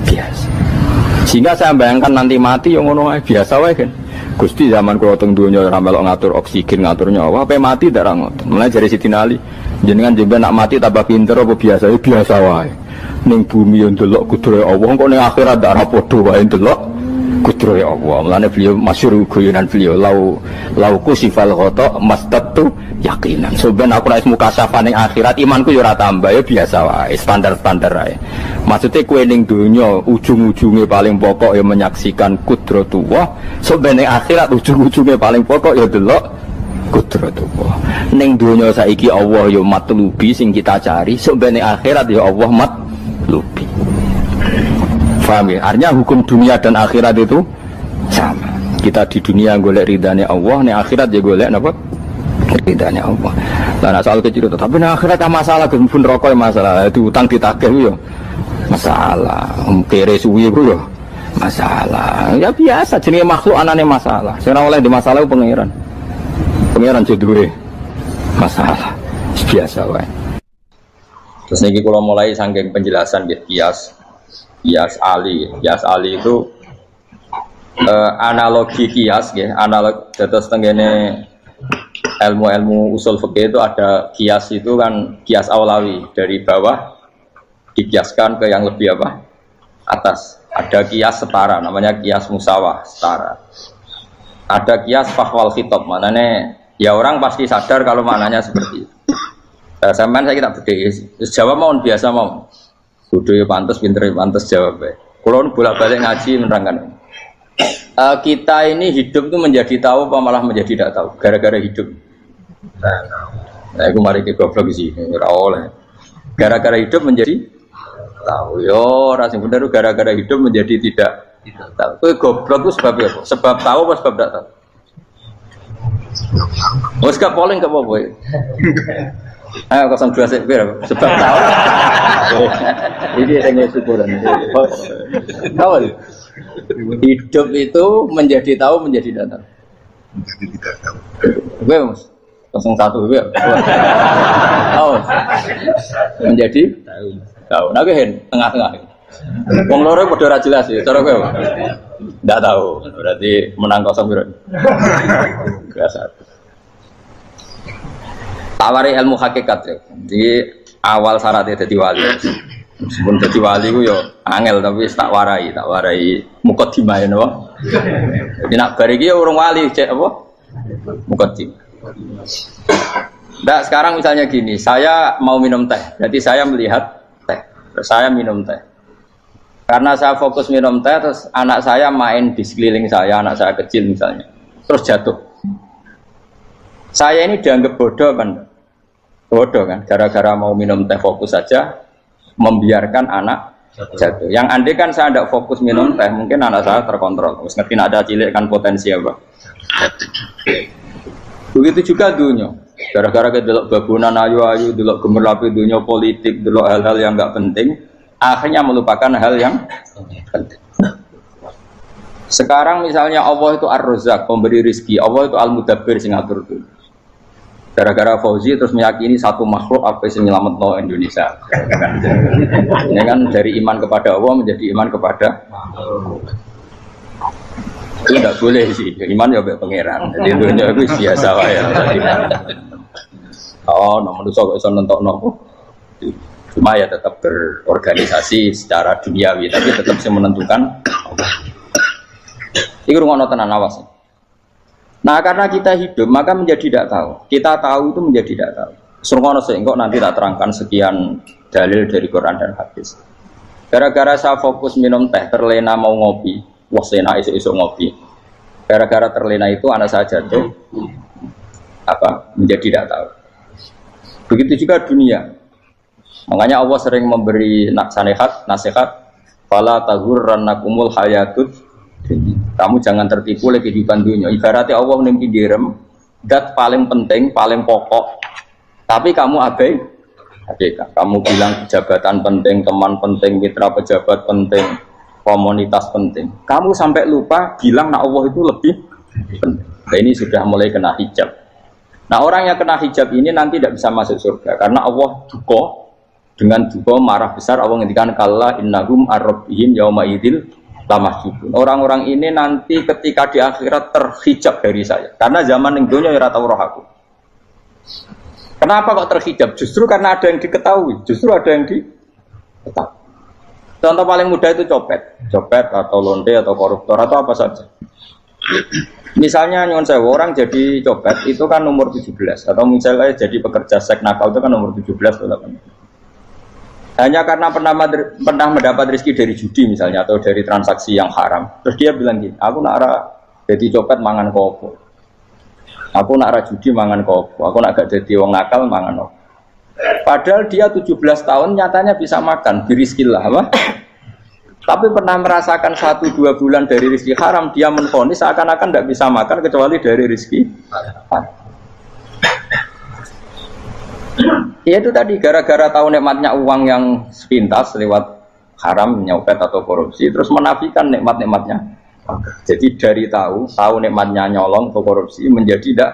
biasa. Sehingga saya bayangkan nanti mati yang ngono biasa wae kan. Gusti zaman kula teng donya ora melok ngatur oksigen, ngatur nyawa, ape mati ndak ra ngoten. Mulai jare Siti Ali, jenengan jemben nak mati tambah pinter apa biasa? Ya biasa wae. Ning bumi yo ndelok kudrohe Allah, kok ning akhirat ndak ra padha wae ndelok kudrohe Allah. Mulane beliau masyhur guyonan beliau lauku sifal ghata mastatu yakinan. So ben aku nek mukasyafah ning akhirat imanku yo ora tambah, ya biasa wae, standar-standar wae. Maksudnya kowe ning donya ujung-ujunge paling pokok ya menyaksikan kudratullah. So ben ning akhirat ujung-ujunge paling pokok ya delok kudratullah. Ning donya saiki Allah ya matlubi sing kita cari, so ben ning akhirat ya Allah matlubi. Paham ya? Artinya hukum dunia dan akhirat itu sama. Kita di dunia golek ridhanya Allah, ning akhirat ya golek napa? Ridhanya Allah. Lah soal kecil itu, tapi ning akhirat masalah pun rokok masalah, itu utang ditagih yo masalah, kere suwi ku yo masalah. Ya biasa jenenge makhluk anane masalah. Sing ora oleh di masalah pangeran. Pangeran duwe masalah. Biasa wae. Terus niki kula mulai saking penjelasan nggih kias Ali itu analogi kias ya, analog terus tenggene ilmu usul fikih itu ada kias itu kan kias aulawi, dari bawah dikiaskan ke yang lebih apa atas. Ada kias setara namanya kias musawah setara. Ada kias fahwal khitab, maknanya ya orang pasti sadar kalau maknanya seperti itu. Sampean saya kita beda jawab mau biasa mau. Kudu ya pantes, pinter ya pantes jawab baik. Kalau bolak-balik ngaji menerangkan. Kita ini hidup tuh menjadi tahu apa malah menjadi tidak tahu gara-gara hidup. Nah, aku mari ke goblok sih, ora oleh. Gara-gara hidup menjadi tahu. Yo, ora sing bener gara-gara hidup menjadi tidak tahu. Kowe goblok ku sebab apa? Sebab tahu apa sebab tidak tahu? Wes gak polling gak apa-apa. Ayo 02 sik sebab tahu. Ini yang syukuran. Tahu. Hidup itu menjadi tahu menjadi tidak tahu. Menjadi tidak tahu. Gue Mas 01 gue. Tahu. Menjadi tahu. Nah gue tengah-tengah. Wong loro padha ora jelas ya, cara kowe. Ndak tahu. Berarti menang 0 piro. Biasa. Tawari ilmu hakikat ya. Di awal syaratnya dadi wali. Meskipun dadi wali ku yo angel tapi tak warai mukadimah ya napa. Jadi nak bar iki urung wali cek apa? Mukadimah. Nah, sekarang misalnya gini, saya mau minum teh. Berarti saya melihat teh. Terus saya minum teh. Karena saya fokus minum teh, terus anak saya main di sekeliling saya, anak saya kecil misalnya. Terus jatuh. Saya ini dianggap bodoh kan? Bodoh kan? Gara-gara mau minum teh fokus saja, membiarkan anak jatuh. Yang andai kan saya tidak fokus minum teh, mungkin anak saya terkontrol. Terus ngerti ada cilik kan potensi apa? Begitu juga dunia. Gara-gara kita delok babunan ayu-ayu, delok gemerlapi dunia politik, delok hal-hal yang enggak penting, akhirnya melupakan hal yang penting. Sekarang misalnya Allah itu Ar-Razzaq, pemberi rezeki, Allah itu Al-Mudabbir sing ngatur itu. Gara-gara Fauzi terus meyakini satu makhluk apa yang nyelametno Indonesia. Ini kan dari iman kepada Allah menjadi iman kepada itu tidak boleh sih, iman ya baik pangeran. Jadi dunia itu biasa ya. Oh, nomor itu kok iso nentokno. Cuma ya tetap berorganisasi secara duniawi, tapi tetap sih menentukan. Iku rungono tenan awas. Nah, karena kita hidup maka menjadi tidak tahu. Kita tahu itu menjadi tidak tahu. Rungono sih, engkau nanti tak terangkan sekian dalil dari Quran dan hadis. Gara-gara saya fokus minum teh, terlena mau ngopi. Wah, sena isu-isu ngopi. Gara-gara terlena itu anak saya jatuh, menjadi tidak tahu. Begitu juga dunia. Makanya Allah sering memberi nasihat, fala taghurrannakumul hayatud. Kamu jangan tertipu oleh kehidupan dunia. Ibaratnya Allah menimpi direm, dat paling penting, paling pokok. Tapi kamu abaikan. Kamu bilang jabatan penting, teman penting, mitra pejabat penting. Komunitas penting. Kamu sampai lupa bilang nak Allah itu lebih penting. Nah, ini sudah mulai kena hijab. Nah, orang yang kena hijab ini nanti tidak bisa masuk surga karena Allah dengan marah besar Allah ngendikan kalla innahum ar-rabbihim yauma idzil lamahjubun. Orang-orang ini nanti ketika di akhirat terhijab dari saya. Karena zaman ning donya ora tau roh aku. Kenapa kok terhijab? Justru karena ada yang diketahui, justru ada yang diketahui. Contoh paling mudah itu copet atau lonte atau koruptor atau apa saja. Misalnya nyuwun sewu orang jadi copet itu kan umur 17 atau misalnya jadi pekerja seks nakal itu kan umur 17 atau 18. Hanya karena pernah mendapat rezeki dari judi misalnya atau dari transaksi yang haram. Terus dia bilang gini, aku nak jadi copet mangan kopo. Aku nak judi mangan kopo. Aku nak gak jadi wong nakal mangan kopo. Padahal dia 17 tahun nyatanya bisa makan, birizkillah apa? Tapi pernah merasakan 1-2 bulan dari rezeki haram, dia menvonis seakan-akan tidak bisa makan kecuali dari rezeki haram. Ya itu tadi, gara-gara tahu nikmatnya uang yang sepintas lewat haram, nyopet atau korupsi, terus menafikan nikmat-nikmatnya. Jadi dari tahu nikmatnya nyolong atau korupsi menjadi tidak.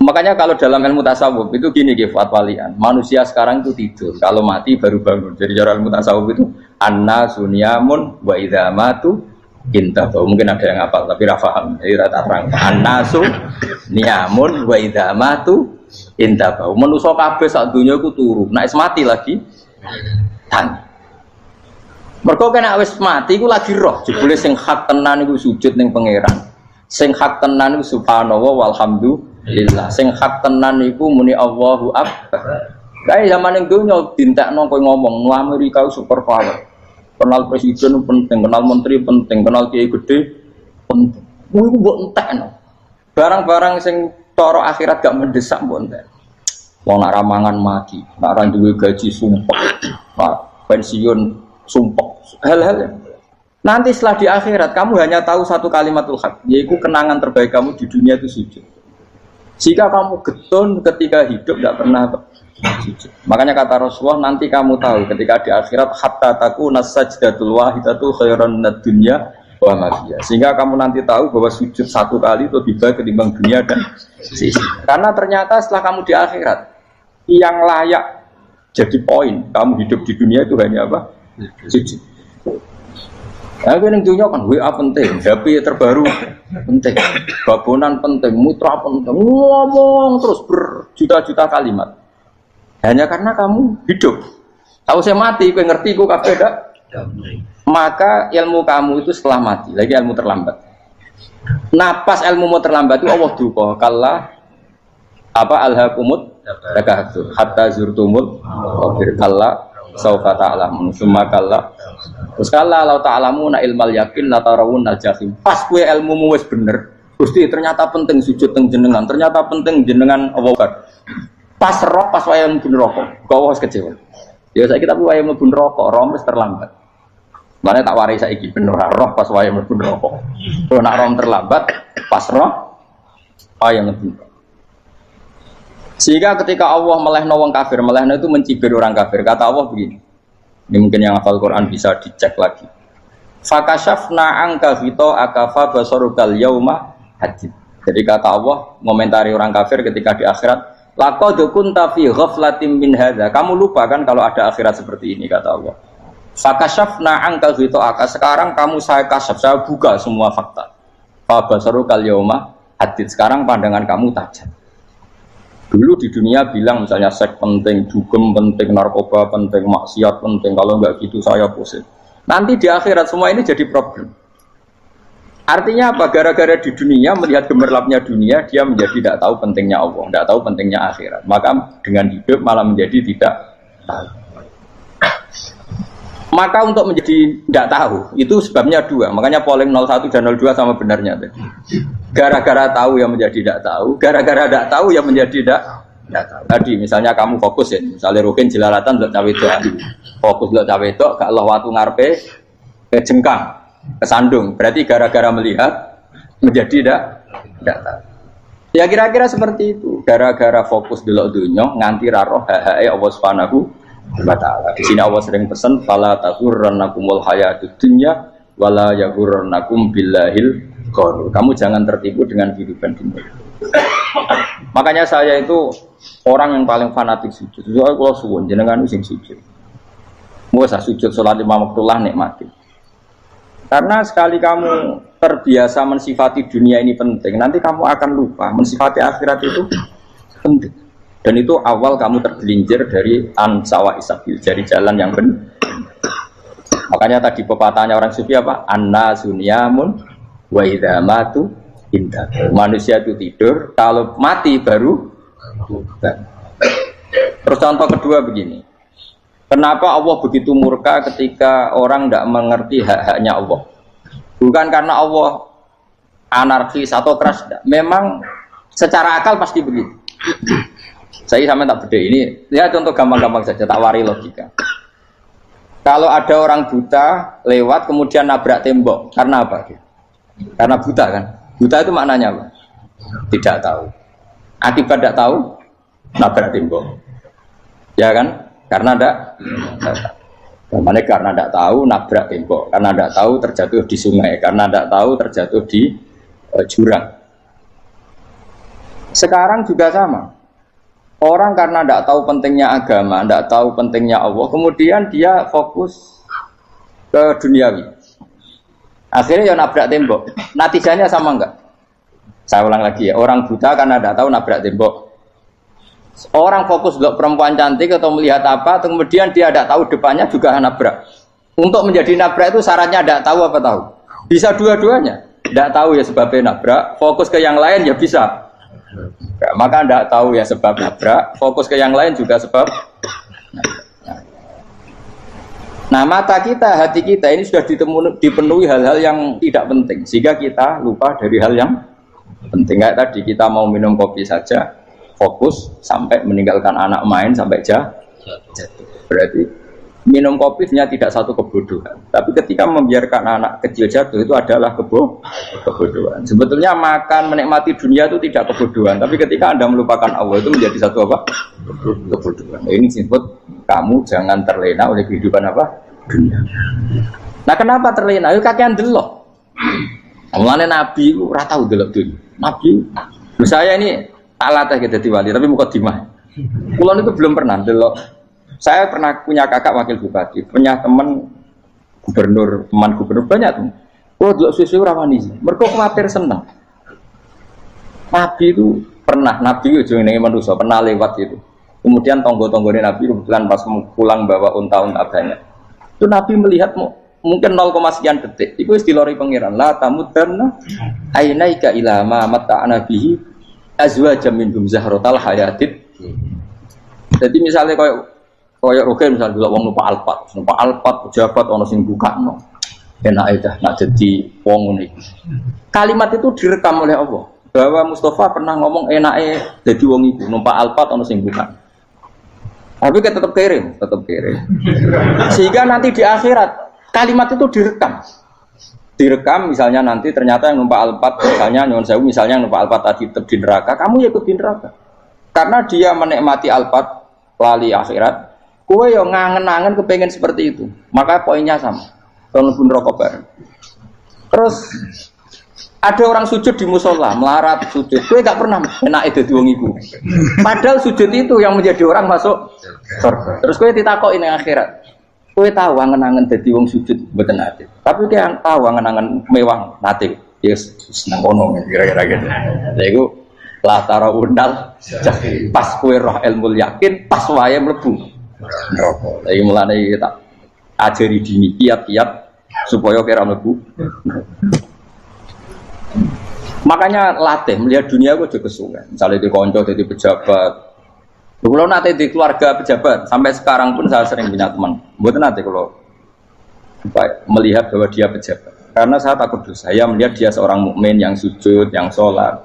Makanya kalau dalam ilmu tasawuf itu gini fatwalian, manusia sekarang itu tidur, kalau mati baru bangun. Jadi cara ilmu tasawuf itu anna sunyamun wa idza matu intahu. Mungkin ada yang hafal tapi ra paham. Jadi rata terang. Anna sunyamun wa idza matu intahu. Manusa kabeh sak donya iku turu. Nek wis mati lagi tan. Mergo kena wis mati iku lagi roh. Jebule sing hak tenan iku sujud ning pangeran. Sing hak tenan iku subhanallah walhamdulillah. Sing hak tenan iku muni Allahu akbar. Kae zaman ning donya dintekno kowe ngomong Amerika super power. Kenal presiden penting, kenal menteri penting, kenal kiai gede penting. Iku mbok entekno. Barang-barang sing cara akhirat gak mendesak mbok entek. Wong nak ramangan mati, nak ra duwe gaji sumpek, nak pensiun sumpek. Hal-hal nanti setelah di akhirat kamu hanya tahu satu kalimatul haq, yaitu kenangan terbaik kamu di dunia itu sujud. Jika kamu getun ketika hidup tidak pernah sujud. Makanya kata Rasulullah, nanti kamu tahu ketika di akhirat hatta takuna sajdatul wahidatu khairan minad dunya wa ma fiha. Sehingga kamu nanti tahu bahwa sujud satu kali itu lebih baik ketimbang dunia dan sisi. Karena ternyata setelah kamu di akhirat yang layak jadi poin kamu hidup di dunia itu hanya apa? Sujud. Ya yang dunia kan WA penting, HP terbaru penting, babonan penting, mutra penting, ngomong terus berjuta-juta kalimat. Hanya karena kamu hidup. Tahu saya mati, gue ngerti gue kabeh dak. Maka ilmu kamu itu setelah mati, lagi ilmu terlambat. Napas ilmumu terlambat itu Allah duka kalla apa alhaqumut takahtur hatta zurtumul qabir kalla saufa ta'lamun summa kalla. Terus kalla law ta'lamuna ilmal yakin la tarawun al-jahim. Pas kowe ilmumu wis bener, Gusti ternyata penting sujud teng jenengan, ternyata penting jenengan Allah. Pas roh pas wayahe mlebu neraka, kok wis kecewa. Ya saiki tapi wayahe mlebu neraka, roh wis terlambat. Mane tak warai saiki ben ora roh pas wayahe mlebu neraka. Kok nak roh terlambat, pas roh wayahe mlebu. Sehingga ketika Allah melehno wong kafir, melehno itu mencibir orang kafir. Kata Allah begini. Ini mungkin yang hafal Quran bisa dicek lagi. Fakashafna anka fito akafa basarukal yauma hadid. Jadi kata Allah ngomentari orang kafir ketika di akhirat, laqad kunta fi ghaflatin min hadza. Kamu lupa kan kalau ada akhirat seperti ini, kata Allah. Fakashafna anka fito aka. Sekarang kamu saya kasaf, saya buka semua fakta. Fa basarukal yauma hadid. Sekarang pandangan kamu tajam. Dulu di dunia bilang misalnya seks penting, dugem penting, narkoba penting, maksiat penting. Kalau enggak gitu saya pusing. Nanti di akhirat semua ini jadi problem. Artinya apa? Gara-gara di dunia melihat gemerlapnya dunia, dia menjadi tidak tahu pentingnya Allah, tidak tahu pentingnya akhirat. Maka dengan hidup malah menjadi tidak tahu. Maka untuk menjadi tidak tahu itu sebabnya dua. Makanya polling 01 dan 02 sama benarnya tadi. Gara-gara tahu yang menjadi tidak tahu, gara-gara tidak tahu yang menjadi tidak tahu. Tadi misalnya kamu fokus ya, misalnya Rukin jelalatan untuk cawe itu, fokus untuk cawe itu, gak Allah waktu ngarepe ke jengkang, ke sandung. Berarti gara-gara melihat menjadi tidak tahu. Ya kira-kira seperti itu. Gara-gara fokus delok dunya nganti raroh hae Allah Subhanahu wa taala. Di sini Allah sering pesan fala taghurrannakumul hayatud dunya wala yaghurrannakum billahil ghurur. Kamu jangan tertipu dengan kehidupan dunia. Makanya saya itu orang yang paling fanatik sujud. Soalnya kalau suwun jenengan sing sujud. Mau sujud salat lima waktullah nikmati. Karena sekali kamu terbiasa mensifati dunia ini penting, nanti kamu akan lupa mensifati akhirat itu penting. Dan itu awal kamu tergelincir dari ansawa isabil, dari jalan yang benar. Makanya tadi pepatahnya orang sufi apa? Anna sunyamun wa idza matu indah. Manusia itu tidur, kalau mati baru bukan. Terus contoh kedua begini. Kenapa Allah begitu murka ketika orang tidak mengerti hak-haknya Allah? Bukan karena Allah anarkis atau keras, tidak. Memang secara akal pasti begitu. Saya sama tak beda ini. Ya contoh gampang-gampang saja, tak wari logika. Kalau ada orang buta lewat kemudian nabrak tembok, karena apa dia? Karena buta kan? Buta itu maknanya apa? Tidak tahu. Akibat tidak tahu, nabrak tembok. Ya kan? Karena tidak tahu. Karena tidak tahu, nabrak tembok. Karena tidak tahu, terjatuh di sungai. Karena tidak tahu, terjatuh di jurang. Sekarang juga sama. Orang karena tidak tahu pentingnya agama, tidak tahu pentingnya Allah, kemudian dia fokus ke duniawi. Akhirnya ya nabrak tembok. Natijanya sama enggak? Saya ulang lagi ya, orang buta karena tidak tahu nabrak tembok. Orang fokus ke perempuan cantik atau melihat apa, kemudian dia tidak tahu depannya juga nabrak. Untuk menjadi nabrak itu syaratnya tidak tahu apa tahu? Bisa dua-duanya. Tidak tahu ya sebabnya nabrak, fokus ke yang lain ya bisa. Maka tidak tahu ya sebab nabrak, fokus ke yang lain juga sebab. Nah mata kita, hati kita ini sudah dipenuhi hal-hal yang tidak penting, sehingga kita lupa dari hal yang penting. Kayak tadi kita mau minum kopi saja, fokus sampai meninggalkan anak main sampai jatuh. Berarti minum kopi sebenarnya tidak satu kebodohan, tapi ketika membiarkan anak kecil jatuh itu adalah kebodohan. Sebetulnya makan menikmati dunia itu tidak kebodohan, tapi ketika Anda melupakan Allah itu menjadi satu apa? Kebodohan. Ini disebut kamu jangan terlena oleh kehidupan apa? Dunia. Nah kenapa terlena? Itu kakean delok. Mulane Nabi itu ora tau delok dunia. Nabi, saya ini alatnya kita diwali, tapi muka dimah. Kulon itu belum pernah delok. Saya pernah punya kakak wakil bupati, punya teman gubernur banyak tuh. Oh delok susu rawani. Mereka khawatir senang. Nabi itu pernah, Nabi itu jenenge manusia pernah lewat itu. Kemudian tonggo-tonggone Nabi kebetulan pas pulang bawa unta-unta banyak. Itu Nabi melihat mungkin 0, sekian detik. Itu istilori pangeran. La tamudanna ainaika ila ma mata'ana bihi azwajam minhum zahratal hayatid. Jadi misalnya koyo roke misalnya dulu wong numpak alpat pejabat ono sing bukakno. Enak dah nak jadi wong ngene. Kalimat itu direkam oleh Allah. Bahwa Mustafa pernah ngomong enake jadi wong iku numpak alpat ono sing bukakno. Tapi kan tetap kere. Sehingga nanti di akhirat kalimat itu direkam misalnya nanti ternyata yang numpak alpat misalnya nyuwun sewu misalnya yang numpak alpat tadi tetap di neraka, kamu ya ikut di neraka. Karena dia menikmati alpat lali akhirat, kowe yo ngangen-angen kepengen seperti itu. Maka poinnya sama. Tahun pun rokok bareng. Terus ada orang sujud di musola, melarat sujud. Kowe gak pernah enak dadi wong iku. Padahal sujud itu yang menjadi orang masuk surga. Terus kowe ditakoki ning akhirat. Kowe tahu angen-angen dadi wong sujud mboten ate. Tapi kowe tahu angen-angen mewah nate. Yes, seneng kono kira-kira gitu. Lha iku la tara undal pas kowe roh ilmu yakin pas wae mlebu neraka. Lha iki mulane tak ajari dini kiat-kiat supaya kira mlebu. Makanya latih melihat dunia kok juga kesuwen. Misalnya di konco jadi pejabat. Kalau nanti di keluarga pejabat sampai sekarang pun saya sering punya teman. Buat nanti kalau melihat bahwa dia pejabat. Karena saya takut dosa. Saya melihat dia seorang mukmin yang sujud, yang sholat.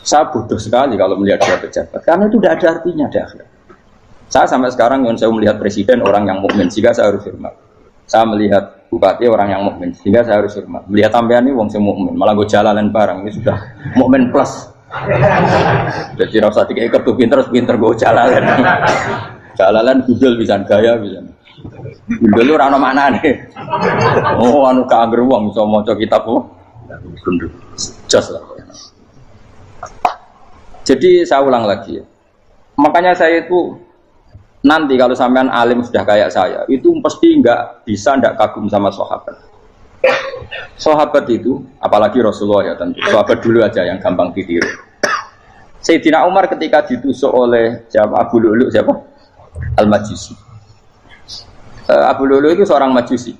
Saya bodoh sekali kalau melihat dia pejabat. Karena itu tidak ada artinya di akhirat. Saya sampai sekarang yang saya melihat presiden orang yang mukmin, sehingga saya harus hormat. Saya melihat bupati orang yang mukmin, sehingga saya harus hormat. Melihat sampean ini wong sing mukmin, malah gue jalanan barang ini sudah mukmin plus. Jadi rasa tiga ikut pinter gue jalanan. Jalanan gudul bisa gaya bisa. Gudul lu rano mana nih? Oh anu keangger wong bisa maca kitab kok. Gundul. Jos lah. Jadi saya ulang lagi ya. Makanya saya itu nanti kalau sampean alim sudah kayak saya, itu pasti nggak kagum sama sahabat. Sahabat itu, apalagi Rasulullah ya tentu. Sahabat dulu aja yang gampang ditiru. Sayyidina Umar ketika ditusuk oleh siapa? Abu Lu'lu' siapa? Al-Majusi. Abu Lu'lu' itu seorang Majusi.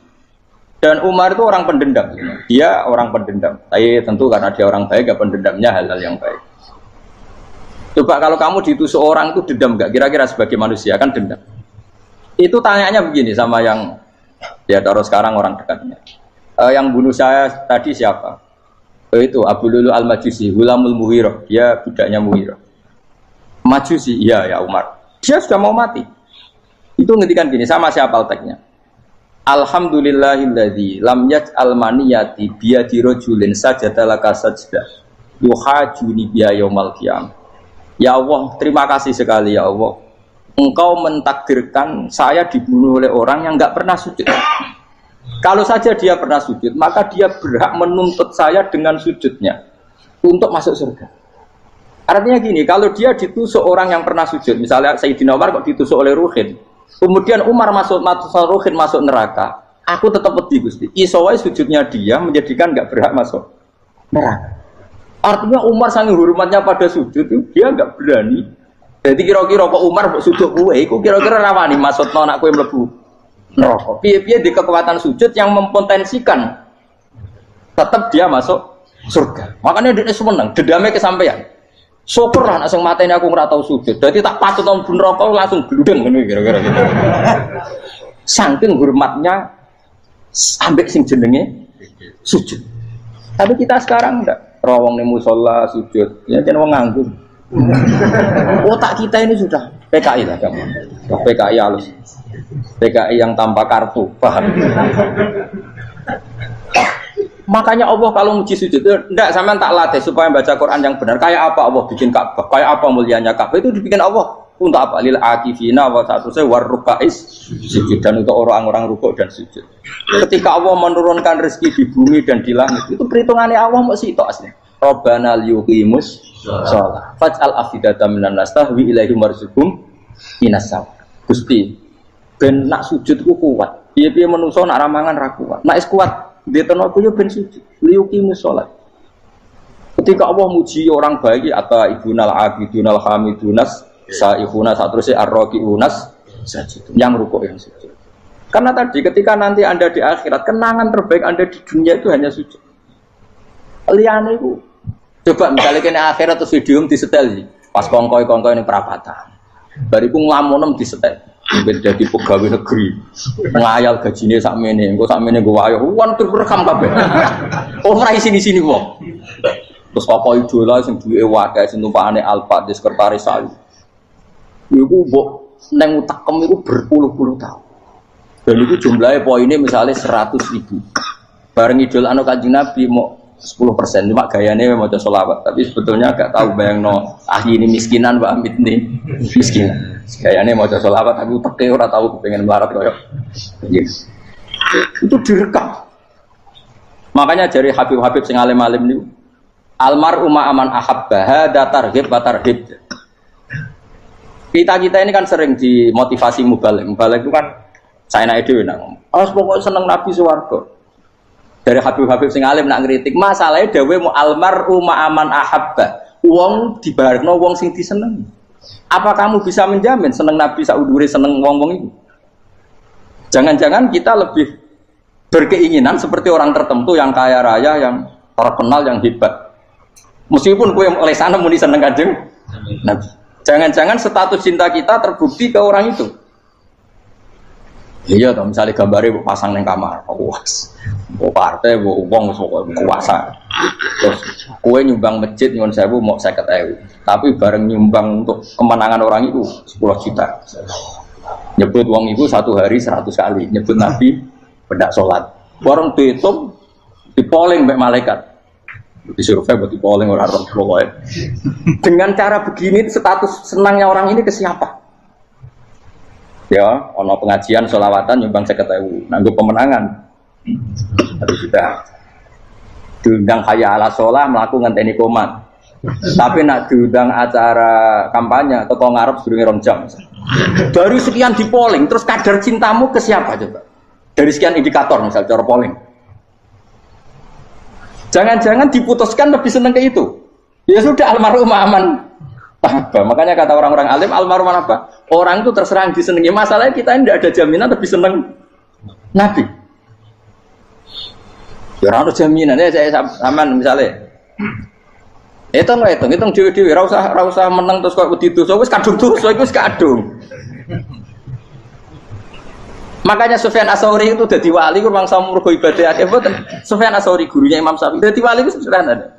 Dan Umar itu orang pendendam. Dia orang pendendam. Tapi tentu karena dia orang baik, ya pendendamnya hal-hal yang baik. Coba kalau kamu ditusuk orang itu dendam nggak? Kira-kira sebagai manusia kan dendam. Itu tanyanya begini sama yang ya taruh sekarang orang dekatnya. Yang bunuh saya tadi siapa? Itu Abu Lu'lu' Al-Majusi, Hulamul Mughirah. Dia budaknya Mughirah. Majusi, iya ya Umar. Dia sudah mau mati. Itu ngetikan gini, sama siapa alteknya? Alhamdulillahilladzi lam yaj'al maniyati biyadi rajulin sajadalaka sajdah yuhajuni biya yaumal qiyamah. Ya Allah, terima kasih sekali ya Allah. Engkau mentakdirkan saya dibunuh oleh orang yang enggak pernah sujud. Kalau saja dia pernah sujud, maka dia berhak menuntut saya dengan sujudnya untuk masuk surga. Artinya gini, kalau dia ditusuk orang yang pernah sujud, misalnya Sayyidina Umar kok ditusuk oleh Ruhin, kemudian Umar masuk Ruhin masuk neraka, aku tetap pedih Gusti. Isowai sujudnya dia menjadikan enggak berhak masuk neraka. Artinya Umar sangat hormatnya pada sujud itu dia enggak berani. Jadi kira-kira kok Umar sujud kue, itu kira-kira rawani maksud anak kue mlebu neraka. Piye-piye di kekuatan sujud yang mempotensikan tetap dia masuk surga. Makanya dia seneng, dendamnya kesampaian. Syukurlah nek sing mateni aku ora tau sujud. Dadi tak patut nang neraka langsung gludeng ngene kira-kira gitu. Saking hormatnya sampai sing jenenge sujud. Tapi kita sekarang enggak. Rawong ning musala sujud, ya jeneng wong nganggur. Otak kita ini sudah PKI lah kamu. PKI halus. PKI yang tanpa kartu, paham? Makanya Allah kalau muji sujud itu enggak sampean tak latih supaya baca Quran yang benar. Kayak apa Allah bikin Ka'bah? Kayak apa mulianya Ka'bah? Itu dibikin Allah untuk apa? Lil akifina wa satusai warrukais sujud, dan untuk orang-orang rukuk dan sujud. Ketika Allah menurunkan rezeki di bumi dan di langit, itu perhitungannya Allah mau sitok asli. Rabbana liyuqimus shalah faj'al afidatan minan nas tahwi ilaihim warzuqhum minas sama. Gusti ben nak sujud ku kuat. Piye-piye menungso nak ramangan ra kuat. Nak is kuat ditono aku yo ben sujud. Liyuqimus shalah. Ketika Allah muji orang baik atau ibunal abidunal hamidunas saihuna satrusé arraqiunas sajid. Yang rukuk yang sujud. Karena tadi ketika nanti Anda di akhirat, kenangan terbaik Anda di dunia itu hanya sujud. Liyane iku coba misalnya kene akhirat terus video disetel pas kongkoi ini perapatan. Bariku nglamunem disetel. Beda di pegawai negeri. Ngayal gajine sakmene, engko sakmene nggo wayo. Wan rekam kabeh. Ora sini wong. Terus apa idola sing duwe wae sing tumpakane Alfa di sekretaris saya. Iku mbok nang utakem iku berpuluh-puluh tahun. Dan itu jumlahnya poinnya misalnya 100.000. Bareng idol anu Kanjeng Nabi mau 10%, cuma gayanya mau coba sholawat, tapi sebetulnya agak tahu bayang no ahli ini miskinan, Mbak Amit nih miskinan. Gayanya mau coba sholawat, tapi utaknya orang tahu pengen melarat koyok. Yes. Itu direkam. Makanya dari Habib sing alim-alim nih, almar umma aman ahabba hada targhib wa tarhib. Kita ini kan sering dimotivasi mubalik itu kan saya naik dewe nang. Pokoknya seneng Nabi swarga. Dari Habib sing alim nak ngritik masalahnya dawe mu almaru ma'aman ahabba. Wong dibarno wong sing disenengi. Apa kamu bisa menjamin seneng Nabi saudure seneng wong-wong itu? Jangan-jangan kita lebih berkeinginan seperti orang tertentu yang kaya raya, yang terkenal, yang hebat. Meskipun kowe oleh sana muni seneng Kanjeng Nabi. Jangan-jangan status cinta kita terbukti ke orang itu. Iya toh, misalnya gambarnya pasang neng kamar, puas, partai, uang, kuasa. Terus kue nyumbang masjid nyuwun sewu mau 50.000, tapi bareng nyumbang untuk kemenangan orang itu 10 juta. Nyebut uang itu satu hari 100 kali, nyebut Nabi bedak sholat. Bareng dihitung, dipoling mbak malaikat, disurvei buat dipoling orang pokoknya. Dengan cara begini status senangnya orang ini ke siapa? Ya, ono pengajian sholawatan nyumbang 50.000, nanggup pemenangan. Tapi sudah diundang kaya ala sholah melakukan teknik komat. Tapi nak diundang acara kampanye atau ngarep sedurunge 2 jam. Dari sekian di polling, terus kadar cintamu ke siapa coba? Dari sekian indikator misal cara polling. Jangan-jangan diputuskan lebih seneng ke itu. Ya sudah almarhum aman. Apa? Makanya kata orang-orang alim almarhum apa? Orang itu terserah disenangi. Masalahnya kita ini tidak ada jaminan lebih senang Nabi. Ya orang ada jaminan. Ya saya aman misalnya. Hitung dewi-dewi. Rasa menang terus kok begitu. So wis kadung terus. So wis kadung. Makanya Sufyan Ats-Tsauri itu jadi wali. Kurang sama mergo ibadah. Sufyan Ats-Tsauri gurunya Imam Syafi'i. Jadi wali itu sederhana.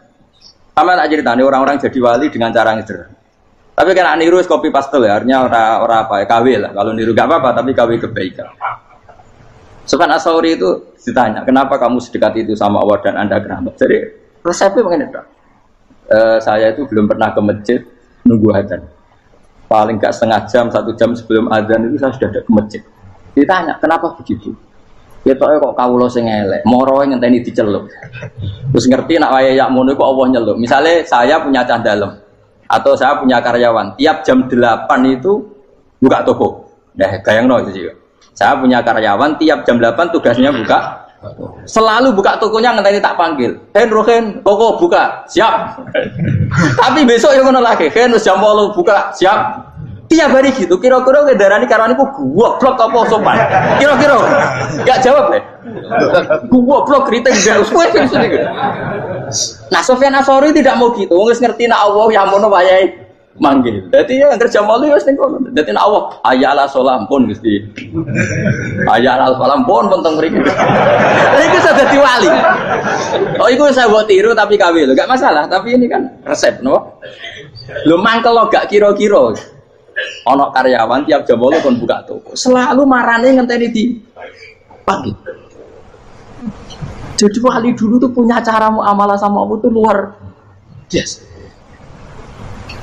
Sama tak ceritanya orang-orang jadi wali dengan cara yang sederhana. Tapi kan niru copy paste ya, artinya orang apa ya KW lah. Kalau niru gak apa-apa, tapi KW kebaikan. Sufyan Ats-Tsauri itu ditanya, kenapa kamu sedekat itu sama Allah dan Anda kerabat? Jadi resepnya begini dok. Saya itu belum pernah ke masjid nunggu adzan. Paling gak setengah jam, 1 jam sebelum adzan itu saya sudah ada ke masjid. Ditanya, kenapa begitu? Ya kok kawula sing elek, moroe ngenteni diceluk. Terus ngerti nak wayahe yak ngono kok Allah nyeluk. Misalnya saya punya cah dalem atau saya punya karyawan, tiap jam 8 itu buka toko. Nah, bayangno itu sih. Saya punya karyawan tiap jam 8 tugasnya buka. Selalu buka tokonya ngenteni tak panggil. Rohen, toko buka, siap. Tapi besok yang ngono lagi, wis jam 8 buka, siap. Tiap hari gitu, kira-kira ngedarani karyawan iku goblok apa sopan? Kira-kira enggak jawab deh. Goblok kritik gak usah sini. Nah, Sufyan Ats-Tsauri tidak mau gitu. Wis ngerti nak Allah yang mono wayahe manggil. Jadi yang kerja malu ya ning kono. Dadi nek Allah ayala salam pun Gusti. Ayala salam pun teng mriki. Lha iku sudah dadi wali. Oh iku saya buat tiru tapi kawe lho, enggak masalah, tapi ini kan resep no. Lho mangkel lo gak kira-kira. Ana karyawan tiap jam 8 kon buka toko. Selalu marane ngenteni di pagi. Jadi wali dulu tuh punya cara muamalah sama Allah tuh luar biasa.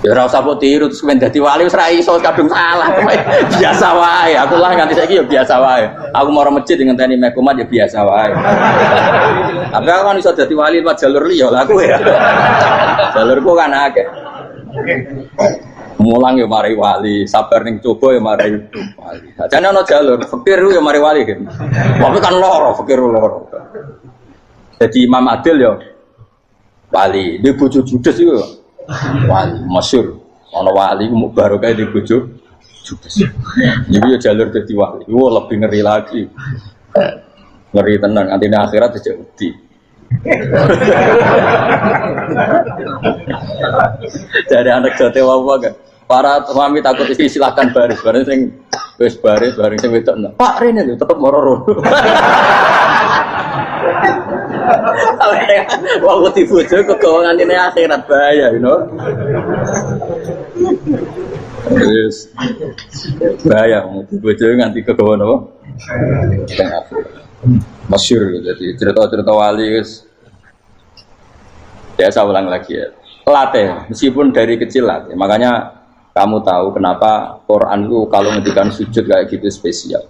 Ya ora usah mbok tiru terus men dadi wali wis ra iso kadung salah. Biasa wae. Aku lah nganti saiki ya biasa wae. Aku mau masjid ngenteni mekumat ya biasa wae. Tapi aku kan iso dadi wali lewat jalur liya lah aku ya. Jalurku kan akeh. Mulang ya mari wali, sabar ning coba ya mari wali. Jane ana jalur fakir ya mari wali kan. Tapi kan loro, fakir loro. Jadi Imam Adil ya wali, di bojo judes iku wali masyhur. Ana wali ku barokah di bojo judes. Jadi ya jalur dadi wali. Wah lebih ngeri lagi. Ngeri tenan nganti akhirat aja wedi. Jadi anak jote apa kan? Para suami takut istri silakan baris, bareng sing wis baris, bareng sing wedok. Pak Rene lho tetep moro-moro. Wah, wedi bojo kegawa ngantine akhirat bahaya, you know. Yes. Bahaya wedi bojo nganti kegawa napa? Masyhur jadi cerita-cerita wali guys. Ya saya ulang lagi ya. Latih, meskipun dari kecil latih. Makanya kamu tahu kenapa Quran itu kalau ngendikan sujud kayak gitu spesial.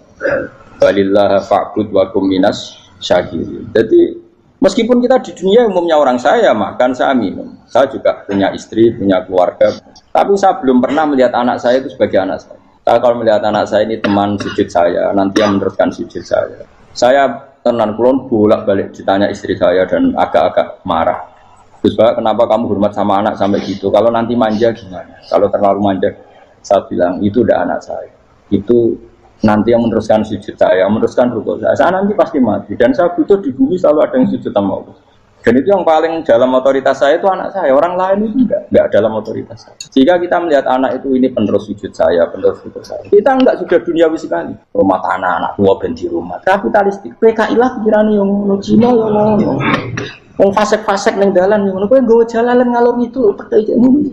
Walillah fa'bud wa kum minas syakirin. Jadi meskipun kita di dunia umumnya orang saya makan, saya minum. Saya juga punya istri, punya keluarga. Tapi saya belum pernah melihat anak saya itu sebagai anak saya. Saya kalau melihat anak saya ini teman sujud saya, nanti yang meneruskan sujud saya. Saya tenan kulon bolak-balik ditanya istri saya dan agak-agak marah. Terus Pak, kenapa kamu hormat sama anak sampai gitu? Kalau nanti manja gimana? Kalau terlalu manja, saya bilang itu udah anak saya. Itu nanti yang meneruskan sujud saya, meneruskan rukuk saya. Saya nanti pasti mati dan saya butuh di bumi selalu ada yang sujud sama Allah. Dan itu yang paling dalam otoritas saya itu anak saya. Orang lain itu enggak dalam otoritas saya. Jika kita melihat anak itu ini penerus sujud saya, penerus rukuk saya. Kita enggak sudah duniawi sekali. Rumah tanah anak tua ben di rumah. Kapitalistik. PKI lah pikirannya yang ngono Cina yang ngono. Wong fasek-fasek ning dalan ngono kowe nggawa jalalan ngalor itu lho percaya ngono.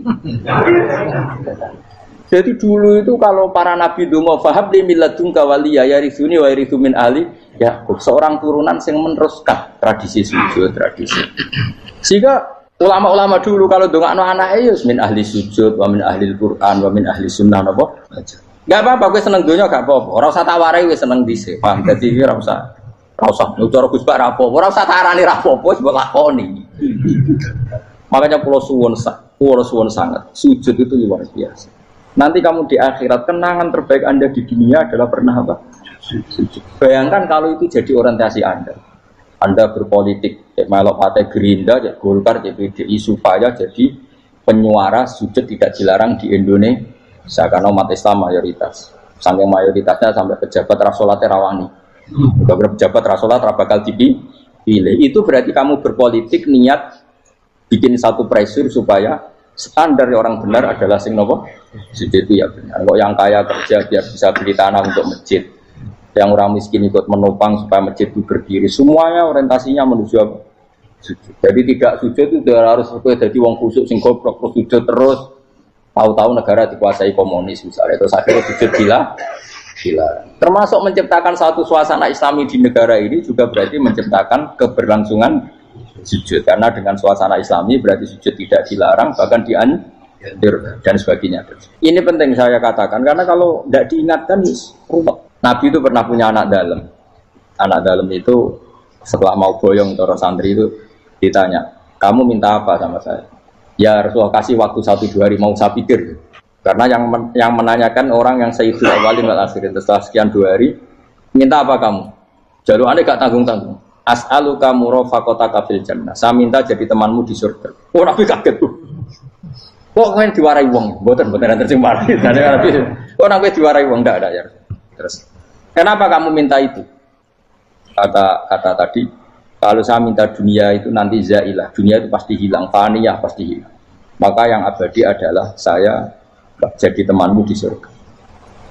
Jadi dulu itu kalau para nabi donga fahab li milladunka waliya yarisuni wa yarithu min ahli ya seorang turunan yang meneruskan tradisi sujud, tradisi. Sehingga ulama-ulama dulu kalau dongakno anake ya min ahli sujud wa min ahli Al-Qur'an wa min ahli sunnah napa aja. Enggak apa-apa kowe seneng donya gak apa-apa. Ora usah tak warai wis seneng dhisik. Paham dadi ora usah. Ora usah cara Gus Bak ra apa-apa. Ora usah tarani ra apa-apa wis mbok lakoni. Makanya kula suwun sangat. Sujud itu luar biasa. Nanti kamu di akhirat kenangan terbaik Anda di dunia adalah pernah apa? Sujud. Bayangkan kalau itu jadi orientasi Anda. Anda berpolitik, melok partai Gerindra, Golkar, PDI supaya jadi penyuara sujud tidak dilarang di Indonesia karena umat Islam mayoritas. Saking mayoritasnya sampai pejabat rasolat rawani. Beberapa pejabat rasolat bakal dipilih. Itu berarti kamu berpolitik niat bikin satu pressure supaya standar orang benar adalah sing nopo sujud itu ya benar. Kok yang kaya kerja biar bisa beli tanah untuk masjid, yang orang miskin ikut menopang supaya masjid itu berdiri. Semuanya orientasinya menuju apa? Sujud. Jadi tidak sujud itu harus jadi wong kusuk sing goblok terus sujud terus. Tahu-tahu negara dikuasai komunis misalnya terus akhirnya sujud gila. Termasuk menciptakan satu suasana Islami di negara ini juga berarti menciptakan keberlangsungan sujud, karena dengan suasana Islami berarti sujud tidak dilarang bahkan dianjur dan sebagainya. Ini penting saya katakan karena kalau tidak diingatkan ruwet. Nabi itu pernah punya anak dalam itu setelah mau boyong toro santri itu ditanya, kamu minta apa sama saya? Ya Rasulullah kasih waktu 1-2 hari mau saya pikir. Karena yang menanyakan orang yang sayyidul awalin wal akhirin setelah sekian 2 hari minta apa kamu? Jaluannya gak tanggung-tanggung. As'aluka murafaqataka fil jannah. Saya minta jadi temanmu di surga. Oh Nabi kaget tuh. Kok kowe diwarai wong? Mboten terjemah. Kok Nabi diwarai wong ndak ada ya. Terus, kenapa kamu minta itu? Kata tadi, kalau saya minta dunia itu nanti zailah. Dunia itu pasti hilang, faniyah pasti hilang. Maka yang abadi adalah saya jadi temanmu di surga.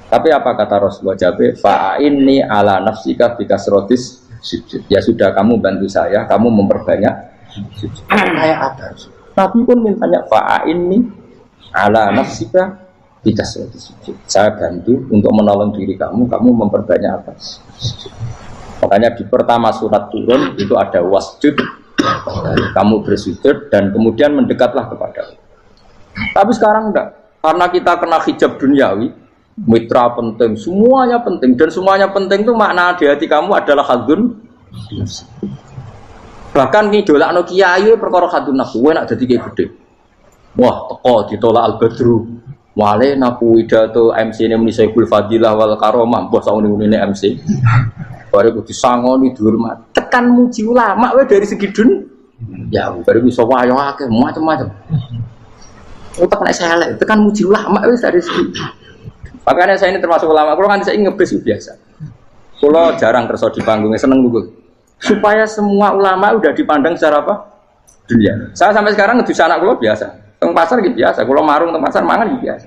Tapi apa kata Rasulullah Jabir? Fa'inni ala nafsika bikasrotis sujud. Ya sudah, kamu bantu saya, kamu memperbanyak sujud. Kayak apa? Nabi pun mintanya fa'inni ala nafsika bikasrotis sujud. Saya bantu untuk menolong diri kamu, kamu memperbanyak apa? Sujud. Makanya di pertama surat turun itu ada wasjud, kamu bersujud dan kemudian mendekatlah kepada Allah. Tapi sekarang enggak, karena kita kena hijab duniawi, mitra penting, semuanya penting, dan semuanya penting itu makna di hati kamu adalah hadun. Bahkan nih dolakno kiai perkara hadun nafsu, enak dadi kiai gede. Wah, teko ditolak al-badru. Wale naku widato MC ini muni Syekhul Fadilah wal Karomah, mbah sauni-unine MC. Bare kudu disangoni dihormat. Tekan muji ulama wae dari segi ya bare iso wayo akeh macam-macam. Utak nek elek tekan muji ulama wis dari segi. Makanya saya ini termasuk ulama, kalau kan saya ngebis biasa. Kalau jarang kerso di panggungnya, seneng juga. Supaya semua ulama udah dipandang secara apa? Dunia. Saya sampai sekarang ngedus anak kalau biasa. Teng pasar gitu biasa. Kalau marung teng pasar mangan gitu biasa.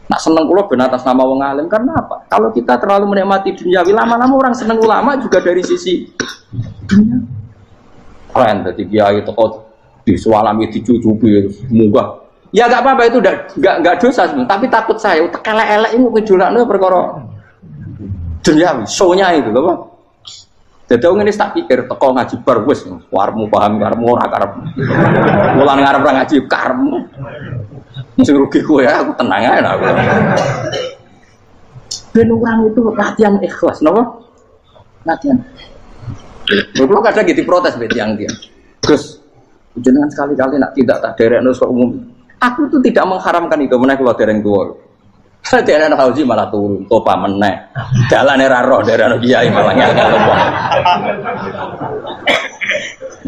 Nak seneng kalau benar atas nama wong alim karena apa? Kalau kita terlalu menikmati dunia, lama-lama orang seneng ulama juga dari sisi dunia. Keren, jadi kiai toko di sualami dicucupi, munggah. Ya gak apa-apa itu gak dosa sebenarnya, tapi takut saya elek-elek ini ngejolakno perkara duniawi, show-nya itu loh. Bang. Jadi orang ini tak pikir teko ngaji bar wis warmu paham karmu ora karep. Mulan ngarep ora ngaji karmu. Sing rugi kowe ya aku tenang ae aku. Ben orang itu latihan ikhlas, napa? Latihan. Kalau kadang gitu protes bet yang dia. Gus, jenengan sekali-kali nak tidak tak derekno sok umum. Aku tuh tidak mengharamkan itu, menaik keluar dari yang tua. Dari anak haji malah turun, topa menaik. Jalan era roh dari anak kiai malah nyala lembah.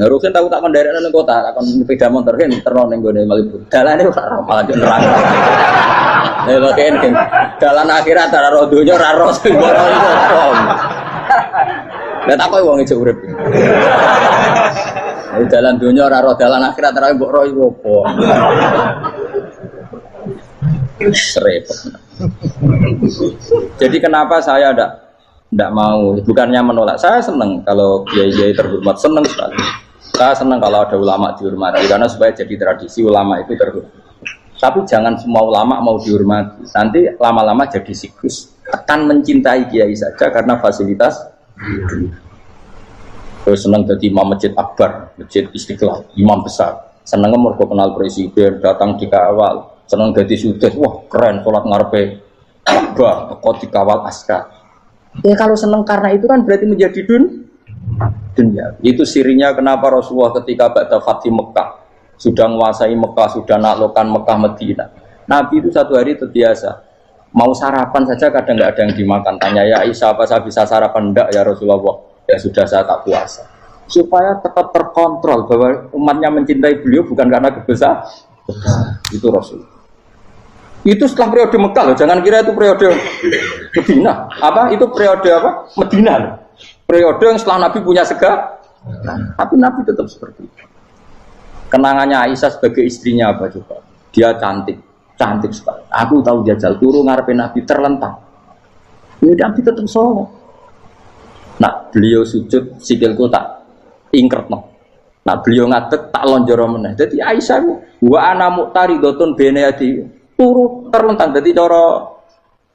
Nerusin tahu tak dari anak kota, akan sepeda motor kan ternon yang gue Malibu. Jalan itu malah jadi neraka. Nih kan, jalan akhirat ada roh dunia, roh semua itu. Dan apa yang ngejek urip? Di dalam dunia roh dalam akhirat terang mbok roh iku apa? Repot. Jadi kenapa saya tidak mau? Bukannya menolak. Saya senang kalau kiai-kiai terhormat, senang sekali. Saya senang kalau ada ulama dihormati karena supaya jadi tradisi ulama itu terhormat. Tapi jangan semua ulama mau dihormati. Nanti lama-lama jadi siklus. Akan mencintai kiai saja karena fasilitas. Terus senang jadi imam masjid akbar, masjid Istiqlal, imam besar. Senang mergo kenal presiden, datang dikawal. Senang jadi sudes, wah keren, sholat ngarepe akbar, kok dikawal askar. Ya kalau senang karena itu kan berarti menjadi dunia. Itu sirinya kenapa Rasulullah ketika ba'da Fathi Mekah sudah menguasai Mekah, sudah naklukkan Mekah Madinah. Nabi itu satu hari terbiasa. Mau sarapan saja kadang nggak ada yang dimakan. Tanya ya Aisyah, apa saya bisa sarapan? Enggak ya Rasulullah. Ya sudah saya tak puasa. Supaya tetap terkontrol bahwa umatnya mencintai beliau bukan karena kebesaran. Itu Rasul. Itu setelah periode Mekah loh. Jangan kira itu periode Medina. Apa? Itu periode apa? Medina loh. Periode yang setelah Nabi punya segala. Tapi Nabi tetap seperti itu. Kenangannya Aisyah sebagai istrinya apa coba? Dia cantik. Cantik sekali. Aku tahu jajal turu ngarepin Nabi terlentang. Ini Nabi tetap sholat. Nah beliau sujud sikilku tak ingkret no. Nah beliau ngadeg tak lonjoro meneh. Jadi Aisyah wa ana muqtaridotun bene adi turu terlentang. Jadi cara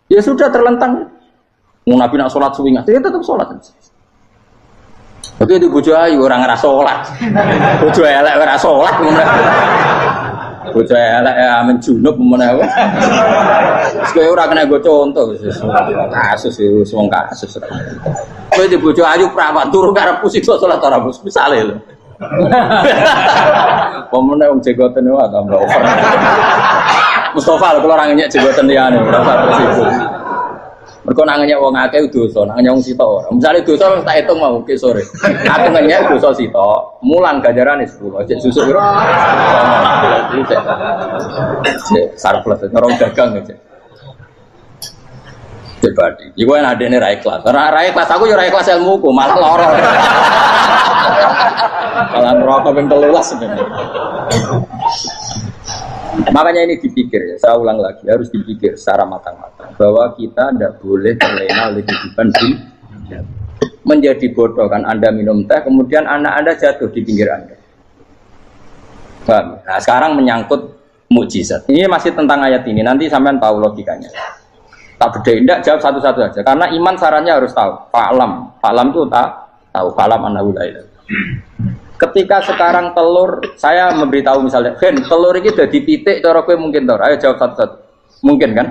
ya sudah terlentang. Nabi nak sholat suwingan, dia tetap sholat. Oke itu bojo ayu orang ngerasa sholat. Bojo elek ora sholat. Bojo elek amen junub menawa. Kowe ora kena go contoh kasus itu wong kasus. Kowe di bojo ayu prawan turu karepku sik salat ora bos misale lho. Pemene wong jegoten wae tambah over. Mustofa lho kalau orang nyek jegoten liyane ora usah situ. Mergo nang nyek wong akeh dosa, nang nyek wong sitok ora. Misale dosa tak hitung mau ke sore. Aku nyek dosa sitok, mulang ganjarane 10. Cek susuk piro? Cek surplus orang dagang aja. Dibadi. Iku enak dene ra ikhlas. Ra ikhlas aku yo ra ikhlas ilmuku, malah lara. Malah neraka ping 13 sebenarnya. Makanya ini dipikir ya, saya ulang lagi, harus dipikir secara matang-matang bahwa kita tidak boleh terlena oleh kehidupan dunia. Menjadi bodoh kan Anda minum teh, kemudian anak Anda jatuh di pinggir Anda. Nah sekarang menyangkut mukjizat. Ini masih tentang ayat ini, nanti sampean tahu logikanya. Tak bedain, tidak jawab satu-satu aja. Karena iman sarannya harus tahu. Fa'lam itu tak tahu. Fa'lam annahu la ilaha. Ketika sekarang telur, saya memberitahu misalnya, Gen, telur ini udah dipitik, cara kowe mungkin tor. Ayo jawab satu-satu. Mungkin kan?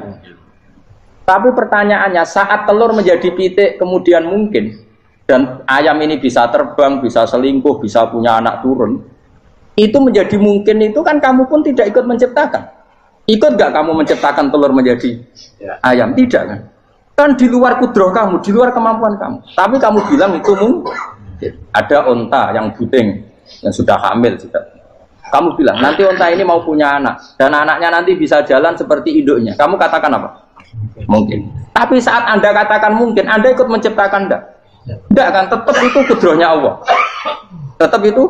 Tapi pertanyaannya, saat telur menjadi pitik kemudian mungkin, dan ayam ini bisa terbang, bisa selingkuh, bisa punya anak turun, itu menjadi mungkin itu kan kamu pun tidak ikut menciptakan. Ikut gak kamu menciptakan telur menjadi ayam? Tidak kan? Kan di luar kudroh kamu, di luar kemampuan kamu. Tapi kamu bilang itu mungkin. Ada onta yang buting, yang sudah hamil sudah. Kamu bilang nanti onta ini mau punya anak dan anaknya nanti bisa jalan seperti induknya. Kamu katakan apa? Mungkin. Tapi saat Anda katakan mungkin, Anda ikut menciptakan enggak? Enggak kan? Tetap itu kudrohnya Allah. Tetap itu.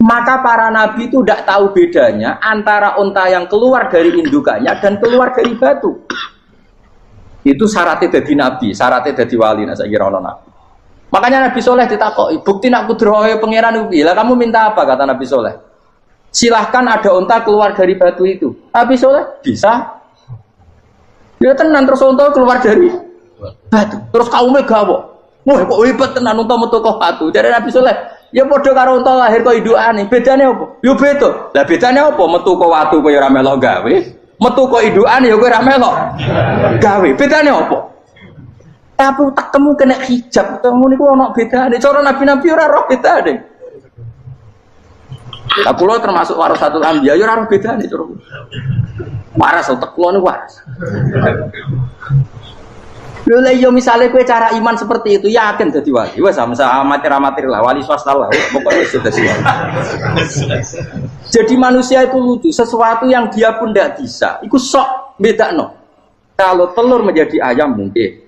Maka para nabi itu tidak tahu bedanya antara onta yang keluar dari indukannya dan keluar dari batu. Itu syaratnya jadi nabi, syaratnya jadi wali. Nah, saya kira orang nabi. Makanya Nabi Soleh ditakoki, bukti nak kudrohe pangeran ubi. Lah kamu minta apa, kata Nabi Soleh? Silahkan ada unta keluar dari batu itu. Nabi Soleh bisa. Ya tenan terus unta keluar dari batu. Terus kaumnya gawo. Wah kok hebat tenan unta metu kok batu. Dari Nabi Soleh, ya padha karo unta lahir kok indukane. Bedane apa? Yo beda. Lah bedane apa? Metu kok watu kowe ora melok gawe. Metu kok indukane ya kowe ora melok gawe. Bedane apa? Tapi tak temu kena hijab, temu niku ono bedane. Cara nabi-nabi ora roh bedane. Lah kula termasuk warasatul anbiya ya ora roh bedane cara. Waras utek kula niku waras. Lha yo misale kowe cara iman seperti itu yakin dadi wali. Wes sama amatir-amatir lah, wali swasta lah. Pokoknya sudah siap. Jadi manusia itu lucu, sesuatu yang dia pun tidak bisa. Iku sok bedakno. Kalau telur menjadi ayam mungkin.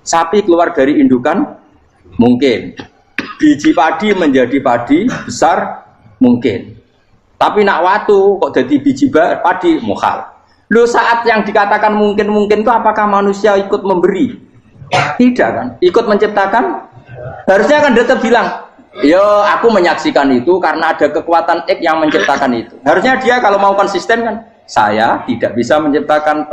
Sapi keluar dari indukan mungkin, biji padi menjadi padi besar mungkin, tapi nak watu kok jadi biji padi mukhal. Lo saat yang dikatakan mungkin itu apakah manusia ikut memberi? Tidak kan? Ikut menciptakan? Harusnya kan tetap bilang, yo aku menyaksikan itu karena ada kekuatan X yang menciptakan itu. Harusnya dia kalau mau konsisten kan, saya tidak bisa menciptakan telur